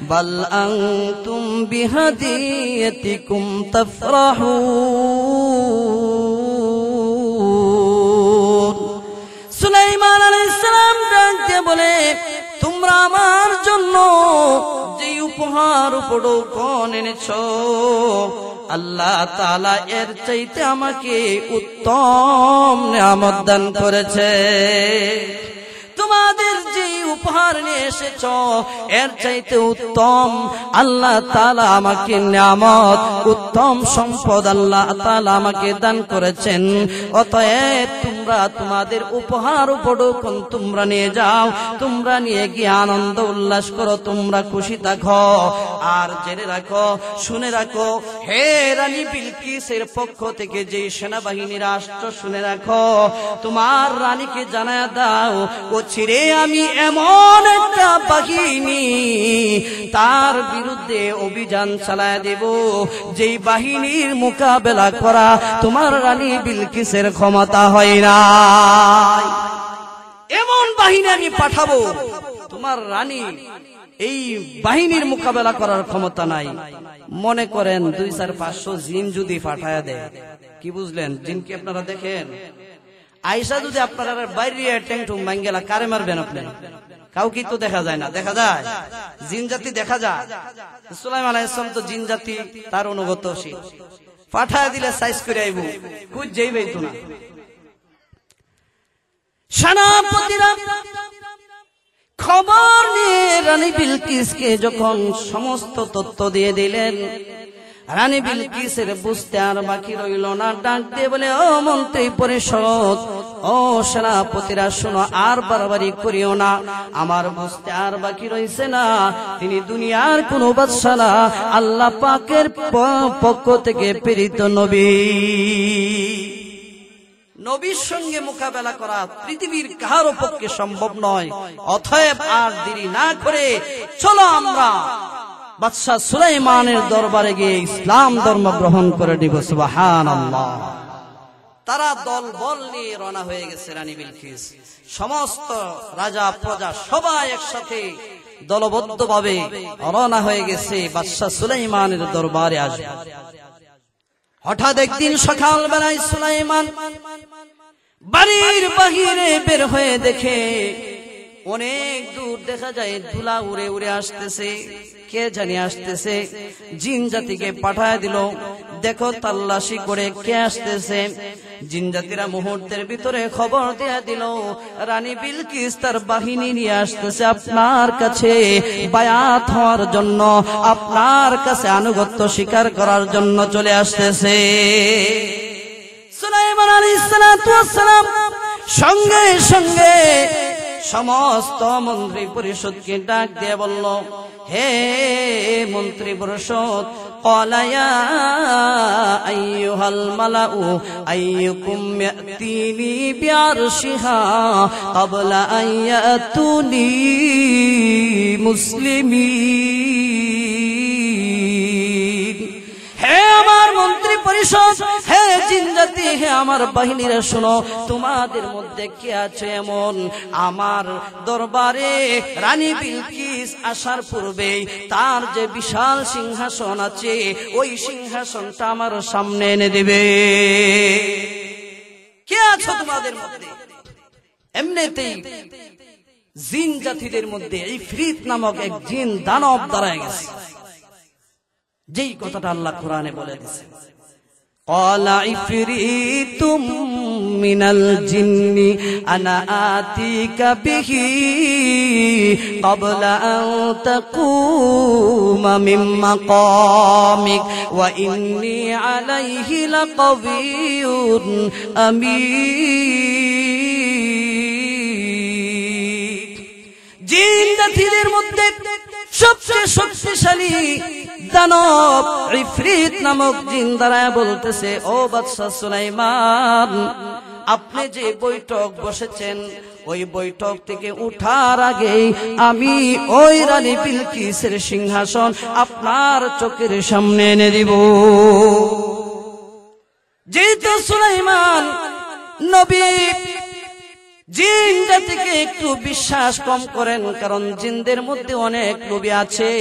বাল আনতুম বিহাদিয়াতিকুম তাফরাহুন। সুলাইমান আলাইহিস সালাম ডাক দিয়ে বলে, তোমরা আমার জন্য যে উপহার উপঢৌকন এনেছো, আল্লাহ তাআলা এর চাইতে আমাকে উত্তম নিয়ামত দান করেছে। তোমাদের যে উপহার নিয়ে এসেছো এর চাইতে উত্তম আল্লাহ তাআলা আমাকে নিয়ামত, উত্তম সম্পদ আল্লাহ তাআলা আমাকে দান করেছেন। অতএব তোমরা তোমাদের উপহার উপঢৌকন তোমরা নিয়ে যাও, তোমরা নিয়ে গিয়ে আনন্দ উল্লাস করো, তোমরা খুশি থাকো। আর জেনে রাখো, শুনে রাখো, হে রানী বিলকিসের পক্ষ থেকে যে সেনাবাহিনীর রাষ্ট্র, শুনে রাখো, তোমার রানীকে জানায়া দাও, ও ছিড়ে আমি এমন একটা বাহিনী তার বিরুদ্ধে অভিযান চালায় দেব, যেই বাহিনীর মোকাবেলা করা তোমার রানী বিলকিসের ক্ষমতা হয় না। এমন বাহিনী আমি পাঠাবো, তোমার রানী এই বাহিনীর মোকাবেলা করার ক্ষমতা নাই। মনে করেন 200-500 জিন যদি পাঠায়া দেয়, কি বুঝলেন? জিন কি আপনারা দেখেন? আইসা যদি আপনারা বাইরে ট্যাংটুং ভাঙ্গেলা কারে মারবেন আপনি? কাউকে তো দেখা যায় না। দেখা যায় জিন জাতি, দেখা যায়। সুলাইমান আলাইহিস সালাম তো জিন জাতি, তার অনুগতশীল। পাঠায় দিলে সাইজ করে আইব, কুছ যাইবেই তো না। সেনাপতিরা খবর নিয়ে রানী বিলকিসকে যখন সমস্ত তথ্য দিয়ে দিলেন, রানী বিলকিসের বুঝতে আর বাকি রইল না। ডাক দিয়ে বলে, ও মন্ত্রী পরিষদ, ও সেনাপতিরা, শোনো, আর বাড়াবাড়ি করিও না। আমার বুঝতে আর বাকি রইছে না, তিনি দুনিয়ার কোন বাদশা না, আল্লাহ পাকের পক্ষ থেকে প্রেরিত নবী। নবীর সঙ্গে মোকাবেলা করা পৃথিবীর কারো পক্ষে সম্ভব নয়। অতএব আর দেরি না করে চলো আমরা বাদশাহ সুলাইমানের দরবারে গিয়ে ইসলাম ধর্ম গ্রহণ করে দিব। সুবহানাল্লাহ। তারা দল বল নিয়ে রওনা হয়ে গেছে। রানী বিলকিস, সমস্ত রাজা প্রজা সবাই একসাথে দলবদ্ধভাবে রওনা হয়ে গেছে বাদশাহ সুলাইমানের দরবারে আসবে। হঠাৎ একদিন সকাল বেলায় সুলাইমান বাড়ির বাহিরে বের হয়ে দেখে অনেক দূর দেখা যায় ধুলা উড়ে উড়ে আসতেছে। কে জানি আসতেছে, জিন জাতিকে পাঠায় দিল, দেখো তাল্লাশি করে কে আসতেছে। জিন জাতিরা মুহূর্তের ভিতরে খবর দেয়া দিল, রানী বিলকিস তার বাহিনী নিয়ে আসতেছে আপনার কাছে বায়াত হওয়ার জন্য, আপনার কাছে আনুগত্য স্বীকার করার জন্য চলে আসতেছে। সুলাইমান আলাইহিস সালাতু ওয়াস সালাম সঙ্গে সঙ্গে সমস্ত মন্ত্রী পরিষদকে ডাক দিয়ে বলল, হে মন্ত্রী পরিষদ, ক্বালা ইয়া আইয়ুহাল মালাউ আইয়ুকুম ইয়াতিনি বিআরশিহা ক্বাবলা আন ইয়াতুনি মুসলিমিন। হে আমার মন্ত্রী মন্ত্রী পরিষদ, হে জিন জাতি, হে আমার বাহিনীরা শোনো, তোমাদের মধ্যে কে আছে এমন আমার দরবারে রানী বিলকিস আসার পূর্বেই তার যে বিশাল সিংহাসন আছে ওই সিংহাসনটা আমার সামনে এনে দিবে? কে আছো তোমাদের মধ্যে? এমনিতেই জিন জাতিদের মধ্যে ইফরিত নামক এক জিন দানব দাঁড়ায় গেছে, যেই কথাটা আল্লাহ কোরআনে বলে দিয়েছে, قال عفريت من الجن أنا آتيك به قبل أن تقوم من مقامك وإني عليه لقوي أمين। জিন জাতিদের মধ্যে সবচেয়ে শক্তিশালী দানব ইফরিত নামক জিন দাঁড়ায় বলতেছে, ও বাদশা সুলাইমান, আপনি যে বৈঠক বসেছেন ওই বৈঠক থেকে উঠার আগে আমি ওই রানী বিলকিসের সিংহাসন আপনার চোখের সামনে এনে দিব। যেহেতু সুলাইমান নবী জিন জাতিকে একটু বিশ্বাস কম করেন, কারণ জিনদের মধ্যে অনেক নবী আছে,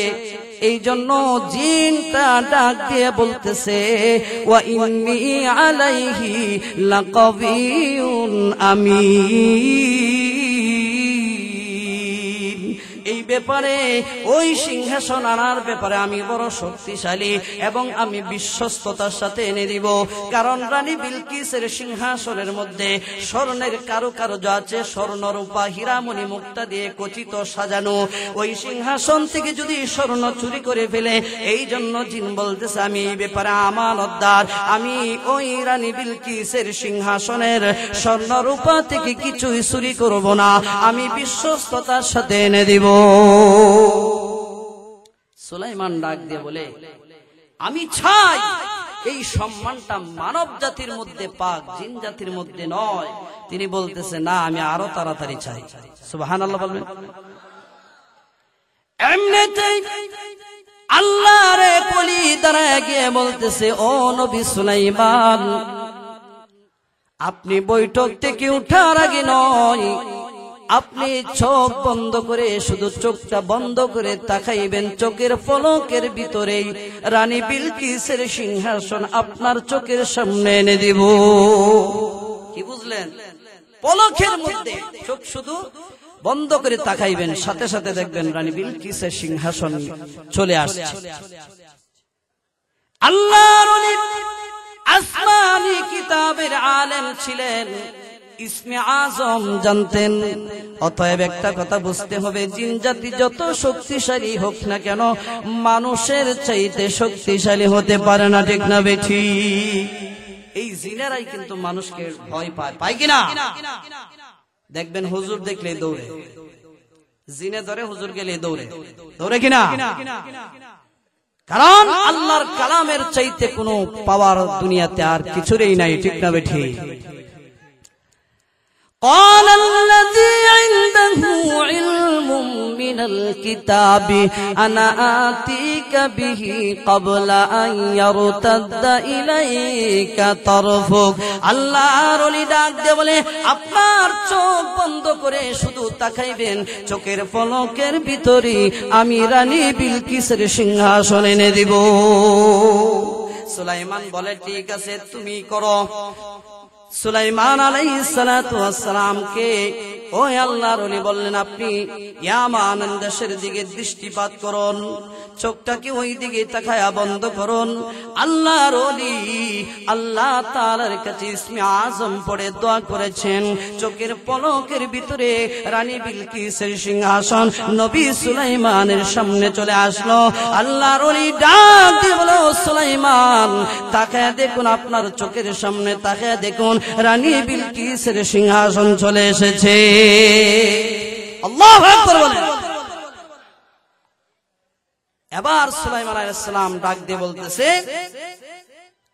এই জন্য জিনটা ডাক দিয়ে বলতেছে, ওয়া ইন্নী আলাইহি লাকাবিয়ুন আমিন। এই ব্যাপারে ওই সিংহাসন আনার ব্যাপারে আমি বড় শক্তিশালী এবং আমি বিশ্বস্ততার সাথে এনে দিব, কারণ রানী বিলকিসের সিংহাসনের মধ্যে স্বর্ণের কারুকার্য আছে, স্বর্ণ রূপা হীরামণি মুক্তা দিয়ে খচিত সাজানো। ওই সিংহাসন থেকে যদি স্বর্ণ চুরি করে ফেলে, এই জন্য জিন বলতেছে আমি এই ব্যাপারে আমানতদার, আমি ওই রানী বিলকিসের সিংহাসনের স্বর্ণ রূপা থেকে কিছুই চুরি করব না, আমি বিশ্বস্ততার সাথে এনে দিব। সুলাইমান ডাক দিয়ে বলে, আমি চাই এই সম্মানটা মানব জাতির মধ্যে পাক, জিন জাতির মধ্যে নয়। তিনি বলতেছে, না, আমি আরো তাড়াতাড়ি চাই। সুবহানাল্লাহ বলবেন। এমনিতেই আল্লাহর ওলি দাঁড়ায় গিয়ে বলতেছে, ও নবী সুলাইমান, আপনি বৈঠক থেকে উঠার আগে নয়, আপনি চোখ বন্ধ করে, শুধু চোখটা বন্ধ করে তাকাইবেন, চোখের পলকের ভিতরেই রানী বিলকিসের সিংহাসন আপনার চোখের সামনে এনে দিব। কি বুঝলেন? পলকের মধ্যে চোখ শুধু বন্ধ করে তাকাইবেন, সাথে সাথে দেখবেন রানী বিলকিসের সিংহাসন চলে আসছে। আল্লাহর ওলি আসমানি কিতাবের আলেম ছিলেন, ইসমে আজম জানতেন। অতএব একটা কথা বুঝতে হবে, জিন জাতি যত শক্তিশালী হোক না কেন মানুষের চাইতে শক্তিশালী হতে পারে না, ঠিক না বেঠি? এই জিনেরাই কিন্তু মানুষকে ভয় পায়, পায় কিনা? দেখবেন হুজুর দেখলে দৌড়ে, জিনে ধরে হুজুর গেলে দৌড়ে, দৌড়ে কিনা? কারণ আল্লাহর কালামের চাইতে কোনো পাওয়ার দুনিয়াতে আর কিছুরই নাই, ঠিক না বেঠি? قال الذي عنده علم من الكتاب أنا آتيك به قبل أن يرتد إليك طرفك। আল্লাহর ওলি ডাক দিয়ে বলে, আপনার চোখ বন্ধ করে শুধু তাকাইবেন, চোখের পলকের ভিতরে আমি রানী বিলকিসের সিংহাসন এনে দিব। সুলাইমান বলে, ঠিক আছে, তুমি করো। সুলাইমান আলাইহিস সালাতু ওয়াস সালামকে ওই আল্লাহর ওলি বললেন, আপনি ইয়ামান দেশের দিকে দৃষ্টিপাত করুন, চোখটাকে ওই দিকে তাকায়া বন্ধ করুন। আল্লাহর ওলি আল্লাহ তাআলার কাছে ইসমে আজম পড়ে দোয়া করেছেন, চোখের পলকের ভিতরে রানী বিলকিসের সিংহাসন নবী সুলাইমানের সামনে চলে আসলো। আল্লাহর ওলি ডাক দিয়ে বলল, সুলাইমান, তাকায়া দেখুন, আপনার চোখের সামনে তাকায়া দেখুন, রানী বিলকিসের সিংহাসন চলে এসেছে। আল্লাহু আকবার বলেন। এবার সুলাইমান আলাইহিস সালাম ডাক দিয়ে বলতেছে,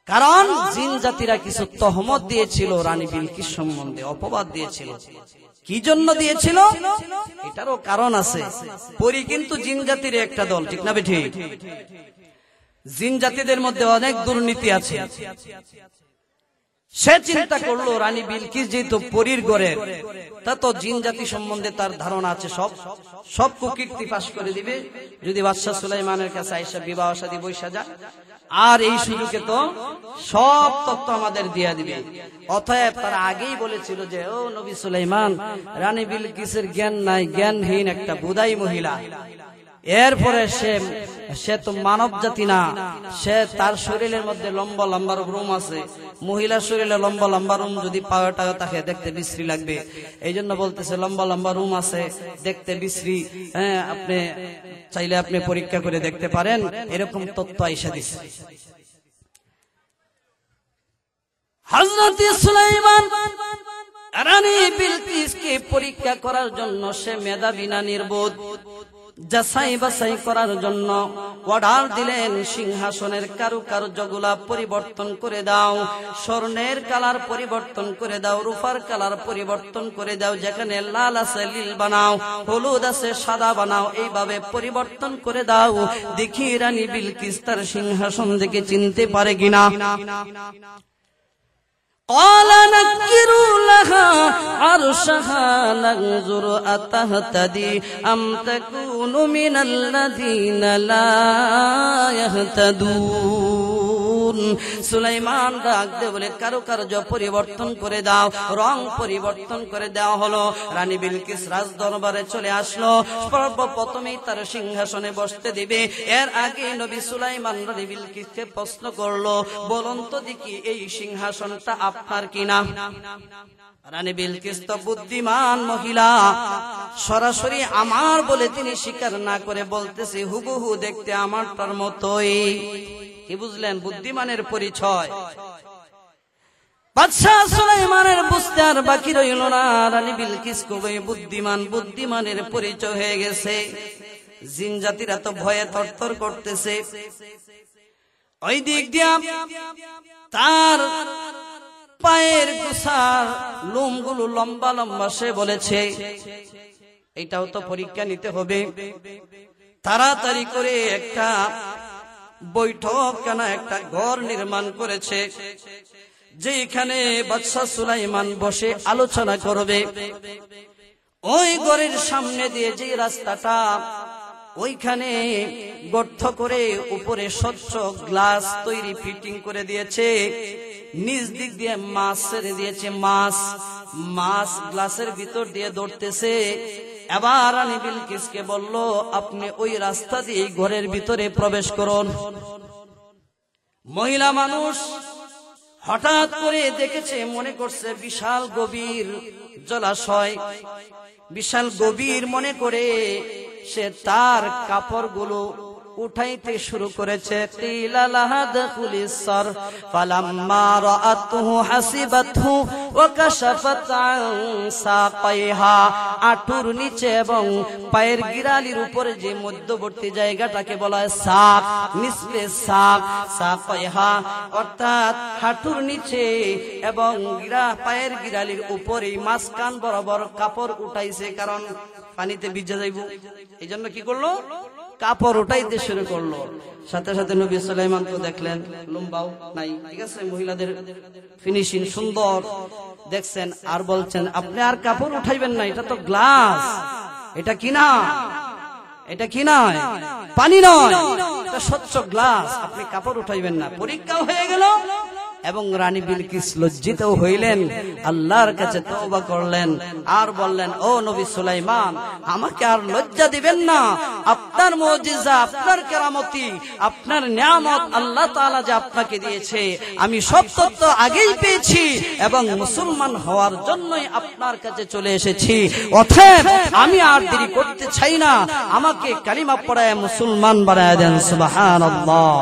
কারণ জিন জাতিরা কিছু তহমত দিয়েছিল রানী বিলকিস সম্বন্ধে, অপবাদ দিয়েছিল। কি জন্য দিয়েছিল এটারও কারণ আছে। পরি কিন্তু জিন জাতির একটা দল, ঠিক না বেঠিক? জিন জাতিদের মধ্যে অনেক দুর্নীতি আছে। সে চিন্তা করলো রানী বিলকিস যেহেতু পরীর ঘরের, তা তো জিন জাতি সম্বন্ধে তার ধারণা আছে, সব কুকীর্তি ফাঁস করে দিবে যদি বাদশাহ সুলাইমানের কাছে আয়েশা বিবাহ শাদী বৈশা যায়, আর এই সুযোগে তো সব তথ্য আমাদের দিয়া দিবে। অতএব তারা আগেই বলেছিল যে ও নবী সুলাইমান, রানী বিলকিসের জ্ঞান নাই, জ্ঞানহীন একটা বুদাই মহিলা। এরপরে সে তো মানব জাতি না, সে তার শরীরের মধ্যে লম্বা লম্বা রুম আছে। মহিলার শরীরে লম্বা লম্বা রুম যদি পাওয়াটা তাকে দেখতে বিশ্রী লাগবে, এই জন্য বলতেছে লম্বা লম্বা রুম আছে, দেখতে বিশ্রী। হ্যাঁ, আপনি চাইলে আপনি পরীক্ষা করে দেখতে পারেন, এরকম তথ্য আয়েশা দিছে। হযরত সুলাইমান রানী বিলকিসকে পরীক্ষা করার জন্য সে মেধাবী না নির্বোধ, যাচাই বাছাই করার জন্য অর্ডার দিলেন সিংহাসনের কারুকার্যগুলা পরিবর্তন করে দাও, স্বর্ণের কালার পরিবর্তন করে দাও, রূপার কালার পরিবর্তন করে দাও, যেখানে লাল আছে নীল বানাও, হলুদ আছে সাদা বানাও, এইভাবে পরিবর্তন করে দাও। দেখি রানী বিলকিস তার সিংহাসন থেকে চিনতে পারে কিনা। قال نكروا لها عرشها ننظر أتهتدي أم تكون من الذين لا يهتدون। সুলাইমান ডাক দিয়ে বলে কারুকার্য পরিবর্তন করে দাও, রং পরিবর্তন করে দেওয়া হলো। রানী বিলকিস রাজ দরবারে চলে আসলো। সর্বপ্রথমেই তার সিংহাসনে বসতে দিবে, এর আগে নবী সুলাইমান রানী বিলকিসকে প্রশ্ন করলো, বলুন তো দেখি এই সিংহাসনটা আপনার কিনা। রানী বিলকিস তো বুদ্ধিমান মহিলা, সরাসরি আমার বলে তিনি স্বীকার না করে বলতেছে হুবহু দেখতে আমারটার মতোই। কি বুঝলেন? বুদ্ধিমানের পরিচয়। বাদশাহ সুলাইমানের বুঝতে আর বাকি রইল না, রানী বিলকিস খুবই বুদ্ধিমান, বুদ্ধিমানের পরিচয় হয়ে গেছে। জিন জাতিরা তো ভয়ে থরথর করতেছে। ওই দিক দিয়া তার পায়ের গোছার লোমগুলো লম্বা লম্বা, সে বলেছে এটাও তো পরীক্ষা নিতে হবে। তাড়াতাড়ি করে একটা বৈঠক কেনা একটা ঘর নির্মাণ করেছে, যেখানে বাদশাহ সুলাইমান বসে আলোচনা করবে। ওই ঘরের সামনে দিয়ে যে রাস্তাটা, ওইখানে গর্ত করে উপরে স্বচ্ছ গ্লাস তৈরি ফিটিং করে দিয়েছে, নিচ দিক দিয়ে মাছ ছেড়ে দিয়েছে। মাছ গ্লাসের ভিতর দিয়ে দৌড়তেছে। এবার রানী বিলকিসকে বলল, আপনি ওই রাস্তা দিয়ে ঘরের ভিতরে প্রবেশ করুন। মহিলা মানুষ হঠাৎ করে দেখেছে, মনে করছে বিশাল গভীর জলাশয়, বিশাল গভীর মনে করে সে তার কাপড়গুলো উঠাইতে শুরু করেছে। কিলা লাহা দুখুলিস সর ফালাম্মা রাআতুহু হাসিবাতহু ওয়া কাশাফাত আন সাকাইহা। আঁটুর নিচে এবং পায়ের গিরালির উপরে যে মধ্যবর্তী জায়গাটাকে বলা হয় সাক, নিচে সাক, সাকাইহা অর্থাৎ হাঁটুর নিচে এবং পায়ের গিরালির উপরে মাঝখান বরাবর কাপড় উঠাইছে, কারণ পানিতে ভিজে যাইব। এই জন্য কি করলো? কাপড় উঠাইতে শুরু করলো। সাথে সাথে নবী সুলাইমান তো দেখলেন লম্বাও নাই, ঠিক আছে, মহিলাদের ফিনিশিং সুন্দর দেখছেন, আর বলছেন আপনি আর কাপড় উঠাইবেন না, এটা তো গ্লাস, এটা কি না, এটা কি নয়, পানি নয়, এটা স্বচ্ছ গ্লাস, আপনি কাপড় উঠাইবেন না। পরীক্ষাও হয়ে গেল এবং রানী বিলকিস লজ্জিত হইলেন, আল্লাহর কাছে তওবা করলেন আর বললেন, ও নবী সুলাইমান, আমাকে আর লজ্জা দিবেন না। আপনার মুজিজা, আপনার কেরামতি, আপনার নিয়ামত আল্লাহ তাআলা যে আপনাকে দিয়েছে, আমি সব তথ্য আগেই পেয়েছি এবং মুসলমান হওয়ার জন্যই আপনার কাছে চলে এসেছি। অতএব আমি আর দেরি করতে চাই না, আমাকে কালিমা পড়ায় মুসলমান বানায় দেন। সুবহানাল্লাহ।